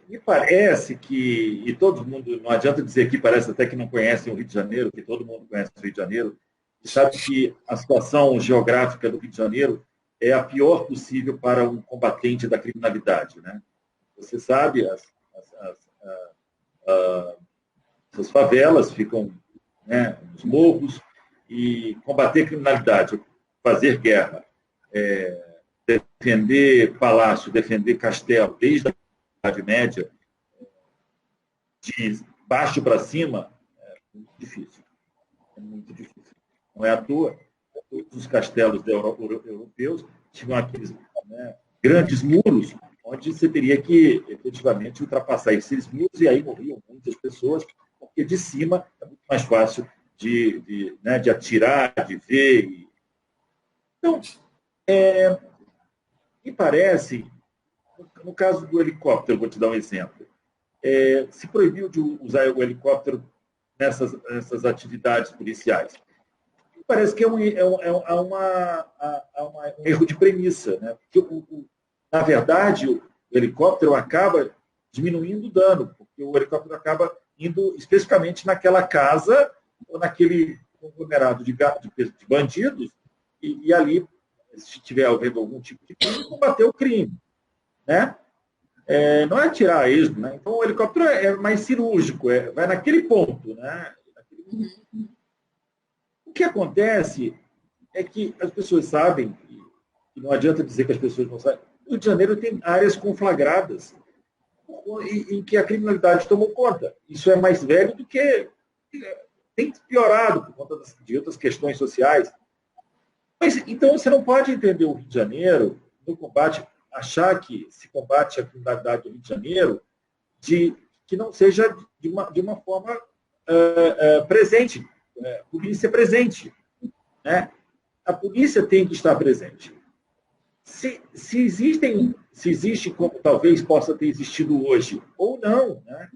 Me parece que, e todo mundo, não adianta dizer que parece até que não conhecem o Rio de Janeiro, que todo mundo conhece o Rio de Janeiro, e sabe que a situação geográfica do Rio de Janeiro é a pior possível para um combatente da criminalidade, né? Você sabe, essas favelas ficam, né, nos morros, e combater criminalidade, fazer guerra, defender palácio, defender castelo, desde a Idade Média, de baixo para cima, é muito difícil. É muito difícil. Não é à toa, todos os castelos europeus tinham aqueles, né, grandes muros, onde você teria que, efetivamente, ultrapassar esses muros, e aí morriam muitas pessoas, porque de cima é muito mais fácil de atirar, de ver. Então, me parece, no caso do helicóptero, vou te dar um exemplo, se proibiu de usar o helicóptero nessas atividades policiais. Me parece que há um erro de premissa, né? Porque, na verdade, o helicóptero acaba diminuindo o dano, porque o helicóptero acaba indo especificamente naquela casa ou naquele conglomerado de bandidos, e ali, se estiver havendo algum tipo de crime, combater o crime, né? Não é tirar a esmo, né? Então o helicóptero é mais cirúrgico, vai naquele ponto, né? O que acontece é que as pessoas sabem, e não adianta dizer que as pessoas não sabem, o Rio de Janeiro tem áreas conflagradas em que a criminalidade tomou conta. Isso é mais velho do que... tem piorado por conta de outras questões sociais. Mas, então, você não pode entender o Rio de Janeiro no combate, achar que se combate a criminalidade do Rio de Janeiro que não seja de uma forma presente. Polícia presente, né? A polícia tem que estar presente. Se existe, como talvez possa ter existido hoje, ou não, né,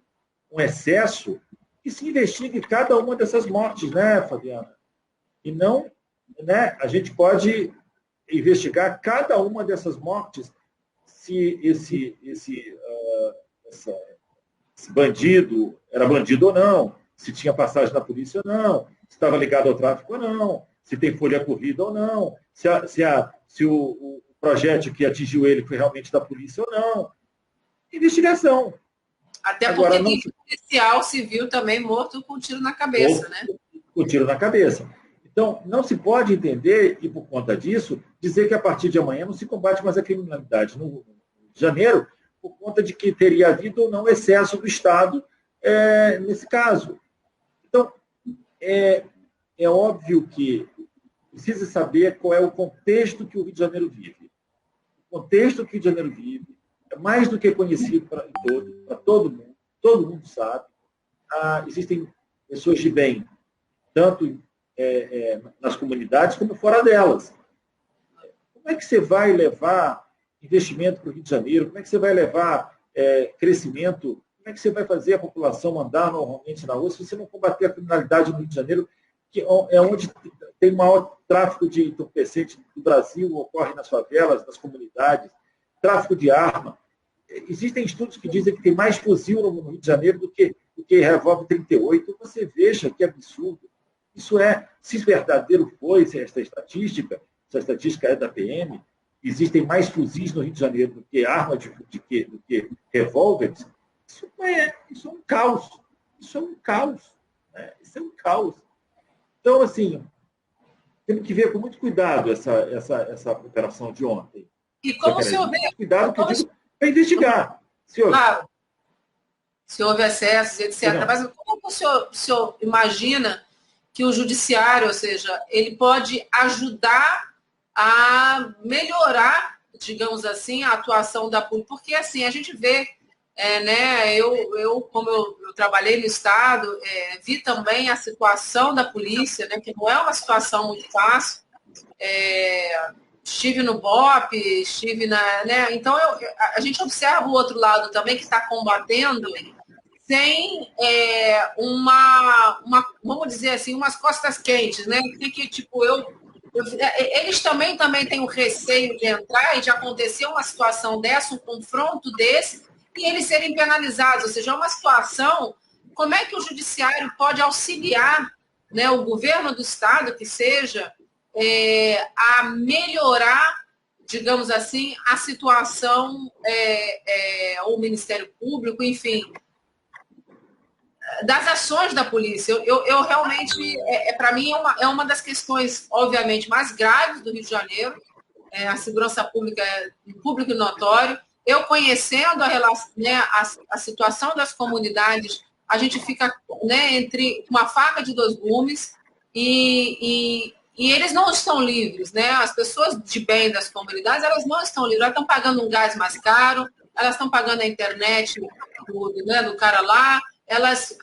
um excesso, que se investigue cada uma dessas mortes, né, Fabiana? E não, né, a gente pode investigar cada uma dessas mortes, se esse bandido era bandido ou não, se tinha passagem na polícia ou não, se estava ligado ao tráfico ou não, se tem folha corrida ou não, se o projétil que atingiu ele foi realmente da polícia ou não. Investigação. Até porque agora, tem policial civil também morto com um tiro na cabeça, né? Com um tiro na cabeça. Então, não se pode entender, e por conta disso, dizer que a partir de amanhã não se combate mais a criminalidade no Rio de Janeiro, por conta de que teria havido ou não excesso do Estado nesse caso. Então, é óbvio que precisa saber qual é o contexto que o Rio de Janeiro vive. O contexto que o Rio de Janeiro vive é mais do que conhecido para todo mundo sabe. Existem pessoas de bem, tanto nas comunidades como fora delas. como é que você vai levar investimento para o Rio de Janeiro? Como é que você vai levar crescimento? Como é que você vai fazer a população andar normalmente na rua se você não combater a criminalidade no Rio de Janeiro, que é onde tem o maior tráfico de entorpecentes do Brasil, ocorre nas favelas, nas comunidades, tráfico de arma. Existem estudos que dizem que tem mais fuzil no Rio de Janeiro do que revólver 38. Você veja que absurdo. Isso se verdadeiro foi essa estatística é da PM, existem mais fuzis no Rio de Janeiro do que armas do que revólveres, isso é um caos. Isso é um caos. Né? Isso é um caos. Então, assim, temos que ver com muito cuidado essa operação de ontem. E como o senhor vê? Cuidado que eu digo para investigar. Claro, se houve excessos, etc. Não. Mas como o senhor imagina que o judiciário, ou seja, ele pode ajudar a melhorar, digamos assim, a atuação da polícia? Porque, assim, a gente vê, né, como eu trabalhei no Estado, vi também a situação da polícia, né, que não é uma situação muito fácil. Estive no BOP, estive na... Né, então, a gente observa o outro lado também, que está combatendo sem vamos dizer assim, umas costas quentes, né? Que tipo, eles também têm o receio de entrar e de acontecer uma situação dessa, um confronto desse, e eles serem penalizados. Ou seja, é uma situação, como é que o judiciário pode auxiliar, né, o governo do Estado, que seja, a melhorar, digamos assim, a situação, o Ministério Público, enfim, das ações da polícia. Eu realmente, para mim, é uma das questões, obviamente, mais graves do Rio de Janeiro. A segurança pública é público e notório. Eu conhecendo a situação das comunidades, a gente fica, né, entre uma faca de dois gumes e eles não estão livres, né? As pessoas de bem das comunidades, elas não estão livres. Elas estão pagando um gás mais caro, elas estão pagando a internet do cara lá. Elas,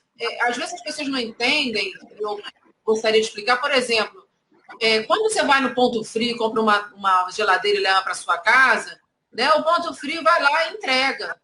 às vezes as pessoas não entendem, eu gostaria de explicar, por exemplo, quando você vai no Ponto Frio, compra uma geladeira e leva para sua casa, né, o Ponto Frio vai lá e entrega.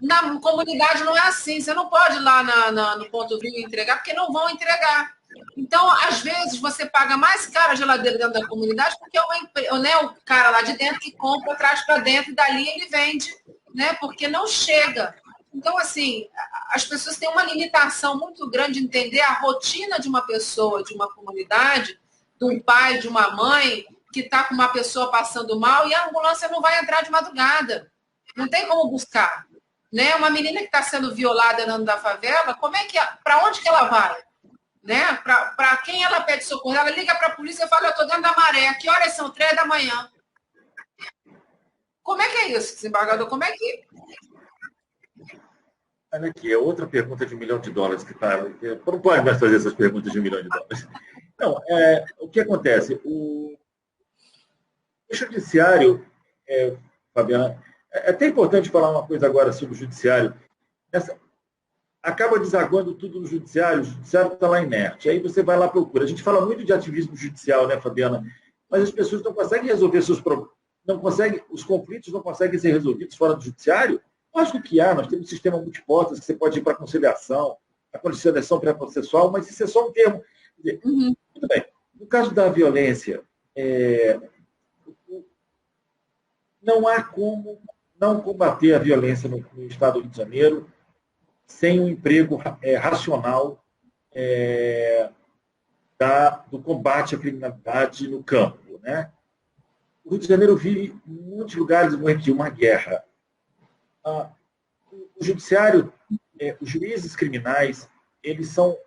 Na comunidade não é assim, você não pode ir lá no Ponto Frio e entregar, porque não vão entregar. Então, às vezes, você paga mais caro a geladeira dentro da comunidade, porque o cara lá de dentro que compra, traz para dentro e dali ele vende, né, porque não chega. Então, assim, as pessoas têm uma limitação muito grande de entender a rotina de uma pessoa, de uma comunidade, de um pai, de uma mãe, que está com uma pessoa passando mal e a ambulância não vai entrar de madrugada. Não tem como buscar. Né? Uma menina que está sendo violada dentro da favela, para onde que ela vai? Né? Para quem ela pede socorro? Ela liga para a polícia e fala, eu estou dentro da maré. Que horas são? 3 da manhã. Como é que é isso, desembargador? Como é que... Olha aqui, é outra pergunta de $1 milhão que está... Não pode mais fazer essas perguntas de $1 milhão. Não, o que acontece? O judiciário, Fabiana, é até importante falar uma coisa agora sobre o judiciário. Acaba desaguando tudo no judiciário, o judiciário está lá inerte. Aí você vai lá procura. A gente fala muito de ativismo judicial, né, Fabiana? Mas as pessoas não conseguem resolver seus problemas. Os conflitos não conseguem ser resolvidos fora do judiciário. Lógico que nós temos um sistema multiportas que você pode ir para a conciliação, a conciliação pré-processual, mas isso é só um termo. Uhum. Muito bem. No caso da violência, não há como não combater a violência no Estado do Rio de Janeiro sem um emprego racional do combate à criminalidade no campo. Né? O Rio de Janeiro vive, em muitos lugares, uma guerra. O judiciário, os juízes criminais, eles são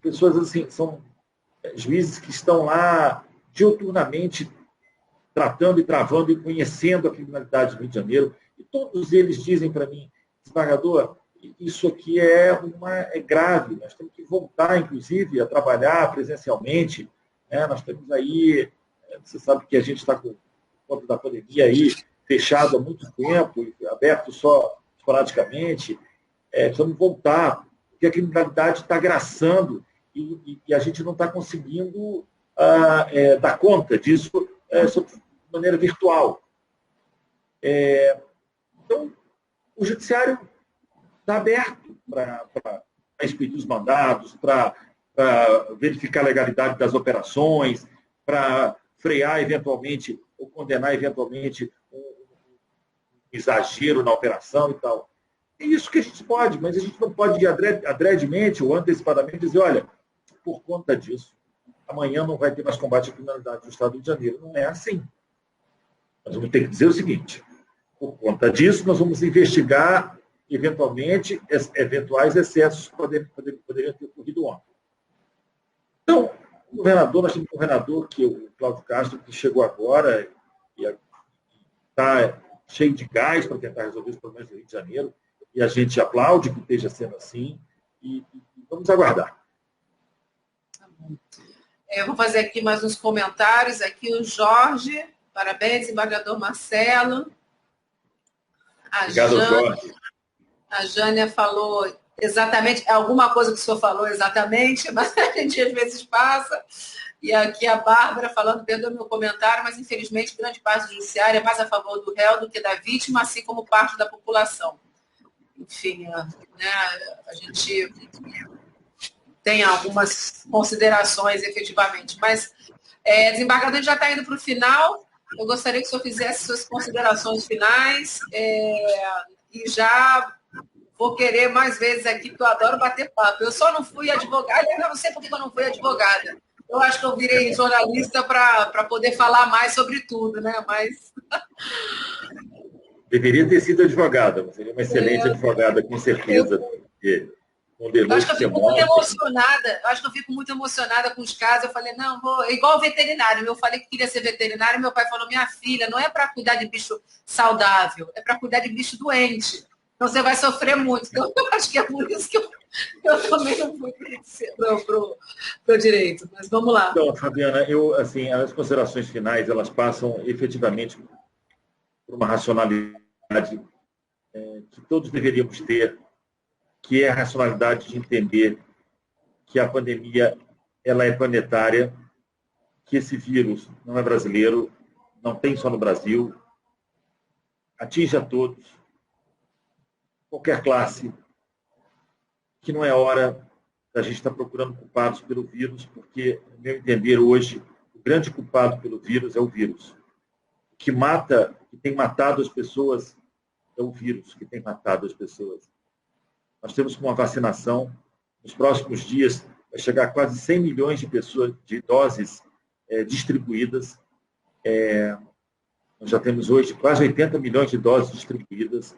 pessoas assim, são juízes que estão lá diuturnamente tratando e travando e conhecendo a criminalidade do Rio de Janeiro. E todos eles dizem para mim, desembargador, isso aqui é grave, nós temos que voltar, inclusive, a trabalhar presencialmente. Né? Nós temos aí, você sabe que a gente está com conta da pandemia aí, fechado há muito tempo, aberto só esporadicamente. Precisamos voltar, porque a criminalidade está graçando e a gente não está conseguindo dar conta disso de maneira virtual. Então, o judiciário está aberto para expedir os mandados, para verificar a legalidade das operações, para frear eventualmente ou condenar eventualmente um exagero na operação e tal. É isso que a gente pode, mas a gente não pode adredemente ou antecipadamente dizer, olha, por conta disso, amanhã não vai ter mais combate à criminalidade no Estado do Rio de Janeiro. Não é assim. Nós vamos ter que dizer o seguinte, por conta disso, nós vamos investigar, eventualmente, eventuais excessos que poderiam ter ocorrido ontem. Então, o governador, nós temos um governador, que é o Cláudio Castro, que chegou agora e está cheio de gás para tentar resolver os problemas do Rio de Janeiro, e a gente aplaude que esteja sendo assim, e vamos aguardar. Eu vou fazer aqui mais uns comentários. Aqui o Jorge, parabéns, desembargador Marcelo. Obrigado, Jorge. A Jânia falou exatamente, alguma coisa que o senhor falou exatamente, mas a gente às vezes passa. E aqui a Bárbara falando, perdoa meu comentário, mas infelizmente grande parte do judiciário é mais a favor do réu do que da vítima, assim como parte da população. Enfim, né, a gente tem algumas considerações efetivamente, mas desembargador já está indo para o final. Eu gostaria que o senhor fizesse suas considerações finais e já vou querer mais vezes aqui, porque eu adoro bater papo. Eu só não fui advogada, eu não sei por que eu não fui advogada. Eu acho que eu virei jornalista para poder falar mais sobre tudo, né? Mas... Deveria ter sido advogada, seria uma excelente advogada, com certeza. Eu acho que eu fico muito emocionada. Eu acho que eu fico muito emocionada com os casos. Eu falei, não, vou. Igual veterinário. Eu falei que queria ser veterinário. Meu pai falou, minha filha, não é para cuidar de bicho saudável, é para cuidar de bicho doente. Então você vai sofrer muito. Então, eu acho que é por isso que eu também não fui para o direito. Mas vamos lá. Então, Fabiana, assim, as considerações finais, elas passam efetivamente por uma racionalidade que todos deveríamos ter, que é a racionalidade de entender que a pandemia ela é planetária, que esse vírus não é brasileiro, não tem só no Brasil, atinge a todos, qualquer classe, que não é hora da gente estar procurando culpados pelo vírus, porque, no meu entender, hoje, o grande culpado pelo vírus é o vírus. O que mata, que tem matado as pessoas, é o vírus que tem matado as pessoas. Nós temos uma vacinação, nos próximos dias vai chegar a quase 100 milhões de pessoas, de doses distribuídas. Nós já temos hoje quase 80 milhões de doses distribuídas.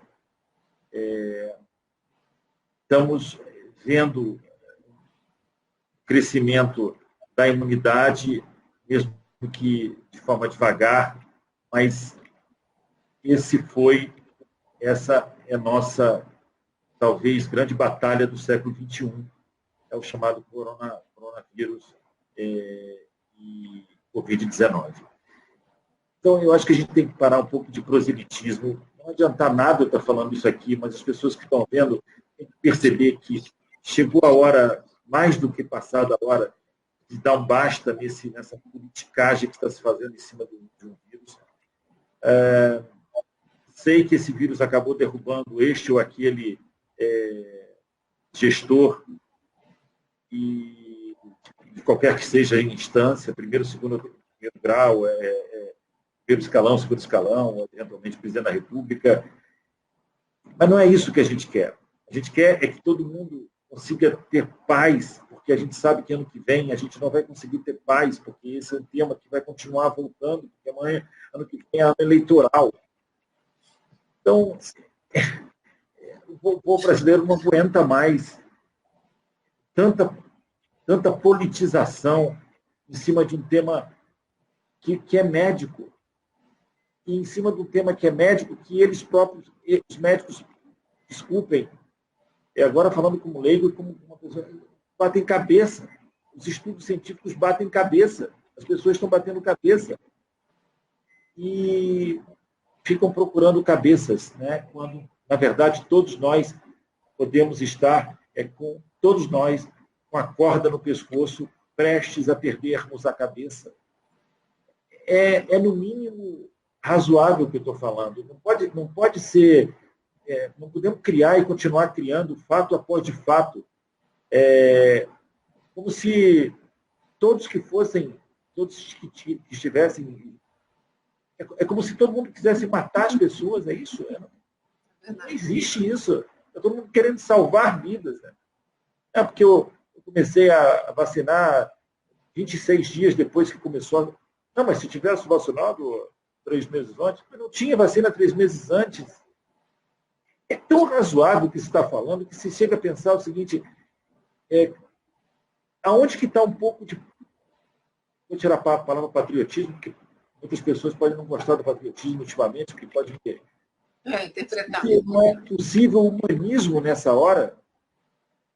Estamos vendo o crescimento da imunidade, mesmo que de forma devagar, mas essa é a nossa, talvez, grande batalha do século XXI, é o chamado coronavírus e Covid-19. Então, eu acho que a gente tem que parar um pouco de proselitismo. Não adianta nada eu estar falando isso aqui, mas as pessoas que estão vendo têm que perceber que chegou a hora, mais do que passada a hora, de dar um basta nessa politicagem que está se fazendo em cima de um vírus. Sei que esse vírus acabou derrubando este ou aquele gestor, e de qualquer que seja a instância, primeiro, segundo, primeiro grau, primeiro escalão, segundo escalão, eventualmente presidente da República. Mas não é isso que a gente quer. A gente quer é que todo mundo consiga ter paz, porque a gente sabe que ano que vem a gente não vai conseguir ter paz, porque esse é um tema que vai continuar voltando, porque amanhã, ano que vem, é ano eleitoral. Então, o povo brasileiro não aguenta mais tanta politização em cima de um tema que é médico, e em cima de um tema que é médico, que eles próprios, os médicos, desculpem, agora falando como leigo e como uma pessoa, batem cabeça. Os estudos científicos batem cabeça. As pessoas estão batendo cabeça. E ficam procurando cabeças, né? Quando, na verdade, todos nós podemos estar, todos nós, com a corda no pescoço, prestes a perdermos a cabeça. no mínimo razoável o que eu estou falando. Não pode ser... não podemos criar e continuar criando fato após de fato. Como se todos que estivessem... É como se todo mundo quisesse matar as pessoas, é isso? Não existe isso. É todo mundo querendo salvar vidas. Né? Porque eu comecei a vacinar 26 dias depois que começou. Não, mas se tivesse vacinado 3 meses antes, mas não tinha vacina 3 meses antes. É tão razoável o que se está falando que se chega a pensar o seguinte, aonde que está um pouco de... Vou tirar a palavra patriotismo, porque muitas pessoas podem não gostar do patriotismo ultimamente, porque pode interpretar. Não é possível o humanismo nessa hora?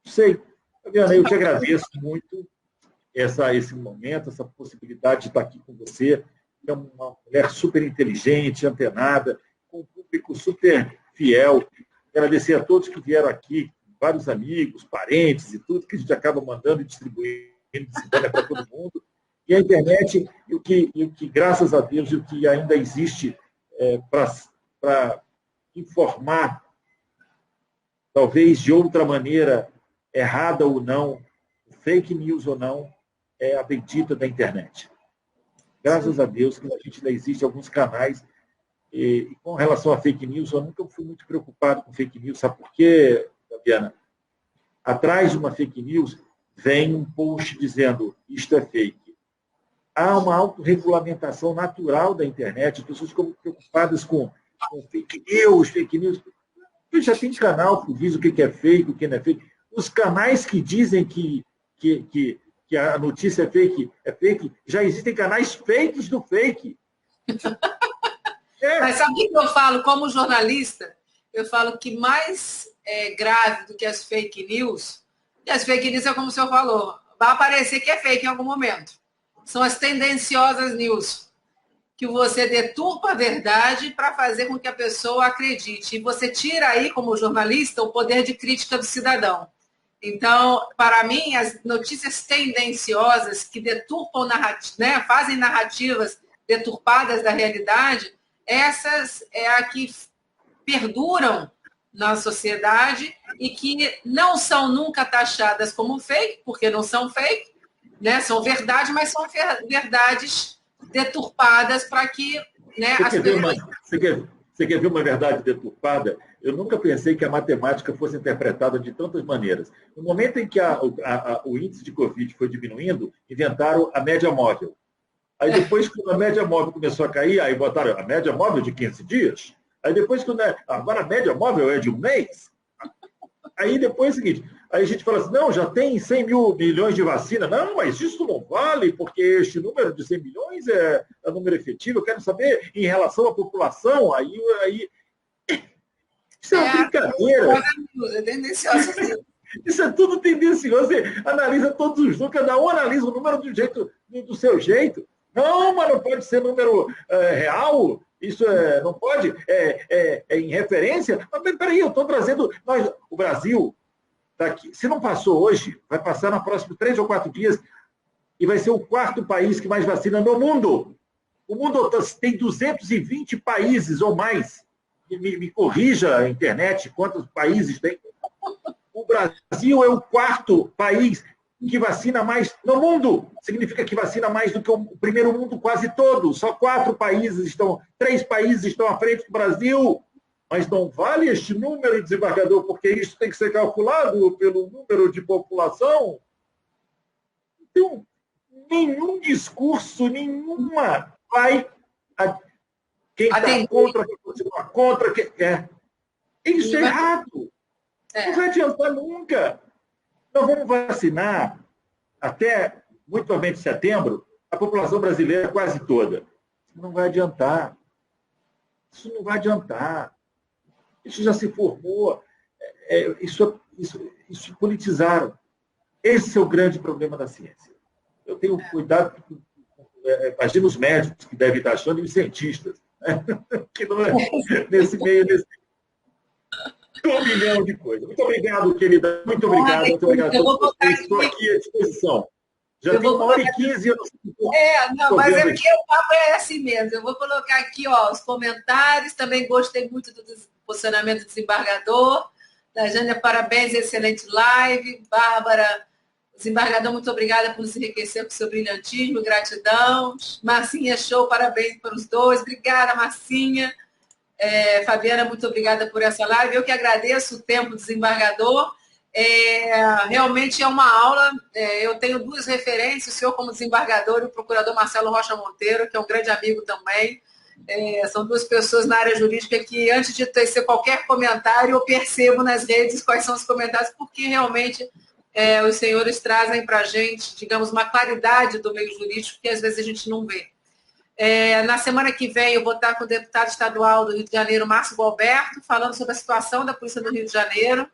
Não sei. Fabiana, eu te agradeço muito esse momento, essa possibilidade de estar aqui com você. É uma mulher super inteligente, antenada, com um público super fiel. Agradecer a todos que vieram aqui, vários amigos, parentes e tudo, que a gente acaba mandando e distribuindo para todo mundo. E a internet, e o que, graças a Deus, e o que ainda existe para informar, talvez de outra maneira, errada ou não, fake news ou não, é a bendita da internet. Graças a Deus que a gente ainda existe alguns canais. E com relação a fake news, eu nunca fui muito preocupado com fake news. Sabe por quê, Fabiana? Atrás de uma fake news vem um post dizendo isto é fake. Há uma autorregulamentação natural da internet. As pessoas ficam preocupadas com fake news. Eu já tem canal que diz o que é fake, o que não é fake. Os canais que dizem que a notícia é fake, já existem canais fakes do fake. Mas sabe o que eu falo como jornalista? Eu falo que mais grave do que as fake news, e as fake news é como o senhor falou, vai aparecer que é fake em algum momento. São as tendenciosas news, que você deturpa a verdade para fazer com que a pessoa acredite. E você tira aí, como jornalista, o poder de crítica do cidadão. Então, para mim, as notícias tendenciosas que deturpam né, fazem narrativas deturpadas da realidade, essas é a que perduram na sociedade e que não são nunca taxadas como fake, porque não são fake, né? São verdade, mas são verdades deturpadas para que... Né, Você quer ver uma verdade deturpada? Eu nunca pensei que a matemática fosse interpretada de tantas maneiras. No momento em que o índice de Covid foi diminuindo, inventaram a média móvel. Aí depois, quando a média móvel começou a cair, aí botaram a média móvel de 15 dias. Aí depois, agora a média móvel é de 1 mês. Aí depois é o seguinte, aí a gente fala assim, não, já tem 100 milhões de vacina. Não, mas isso não vale, porque este número de 100 milhões é número efetivo. Eu quero saber em relação à população. Aí isso é uma brincadeira. É tendencioso. Isso é tudo tendencioso. Você analisa todos os números, cada um analisa o número do seu jeito. Não, mas não pode ser número real. Isso não pode. Em referência. Mas peraí, eu estou trazendo... o Brasil, tá aqui. Se não passou hoje, vai passar nos próximos 3 ou 4 dias e vai ser o 4º país que mais vacina no mundo. O mundo tem 220 países ou mais. Me corrija a internet quantos países tem. O Brasil é o 4º país que vacina mais no mundo. Significa que vacina mais do que o primeiro mundo quase todo. Só 3 países estão à frente do Brasil. Mas não vale este número, desembargador, porque isso tem que ser calculado pelo número de população. Então, nenhum discurso, nenhuma vai... Quem está contra, quem continua contra... Isso é errado. Não vai adiantar nunca. Nós vamos vacinar até, muito provavelmente, setembro, a população brasileira quase toda. Isso não vai adiantar. Isso não vai adiantar. Isso já se formou. Isso politizaram. Esse é o grande problema da ciência. Eu tenho cuidado, imagina os médicos que devem estar achando, e os cientistas, né? Que não é nesse meio, nesse 1 milhão de coisas. Muito obrigado, querida. Muito obrigado. Muito obrigado a todos vocês. Estou aqui à disposição. Já tem 1h15, eu não sei. Não, mas é porque o papo é assim mesmo. Eu vou colocar aqui ó, os comentários. Também gostei muito do posicionamento do desembargador. Da Jânia, parabéns, excelente live. Bárbara, desembargador, muito obrigada por nos enriquecer com seu brilhantismo, gratidão. Marcinha, show, parabéns para os dois. Obrigada, Marcinha. Fabiana, muito obrigada por essa live. Eu que agradeço o tempo do desembargador. Realmente é uma aula. Eu tenho duas referências, o senhor como desembargador e o procurador Marcelo Rocha Monteiro, que é um grande amigo também. São duas pessoas na área jurídica que, antes de tecer qualquer comentário, eu percebo nas redes quais são os comentários, porque realmente os senhores trazem para a gente, digamos, uma claridade do meio jurídico que às vezes a gente não vê. Na semana que vem eu vou estar com o deputado estadual do Rio de Janeiro, Márcio Gualberto, falando sobre a situação da Polícia do Rio de Janeiro.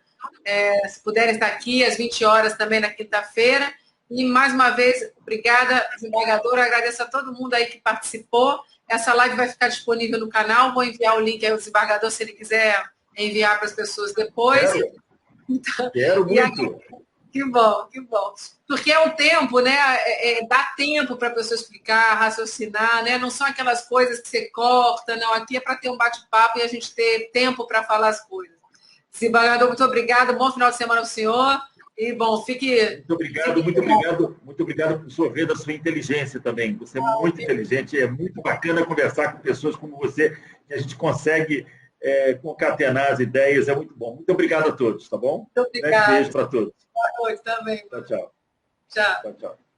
Se puderem estar aqui às 20 horas também na quinta-feira. E mais uma vez, obrigada, desembargadora. Agradeço a todo mundo aí que participou. Essa live vai ficar disponível no canal. Vou enviar o link aí ao desembargador, se ele quiser enviar para as pessoas depois. Quero muito. Que bom, que bom. Porque é um tempo, né? Dá tempo para a pessoa explicar, raciocinar, né? Não são aquelas coisas que você corta, não. Aqui é para ter um bate-papo e a gente ter tempo para falar as coisas. Desembargador, muito obrigado. Bom final de semana ao senhor. E, bom, fique... Muito obrigado por sua vez, da sua inteligência também. Você é muito inteligente, é muito bacana conversar com pessoas como você, que a gente consegue concatenar as ideias, é muito bom. Muito obrigado a todos, tá bom? Muito obrigado. Um beijo para todos. Boa noite também. Tchau, tchau. Tchau. Tchau, tchau.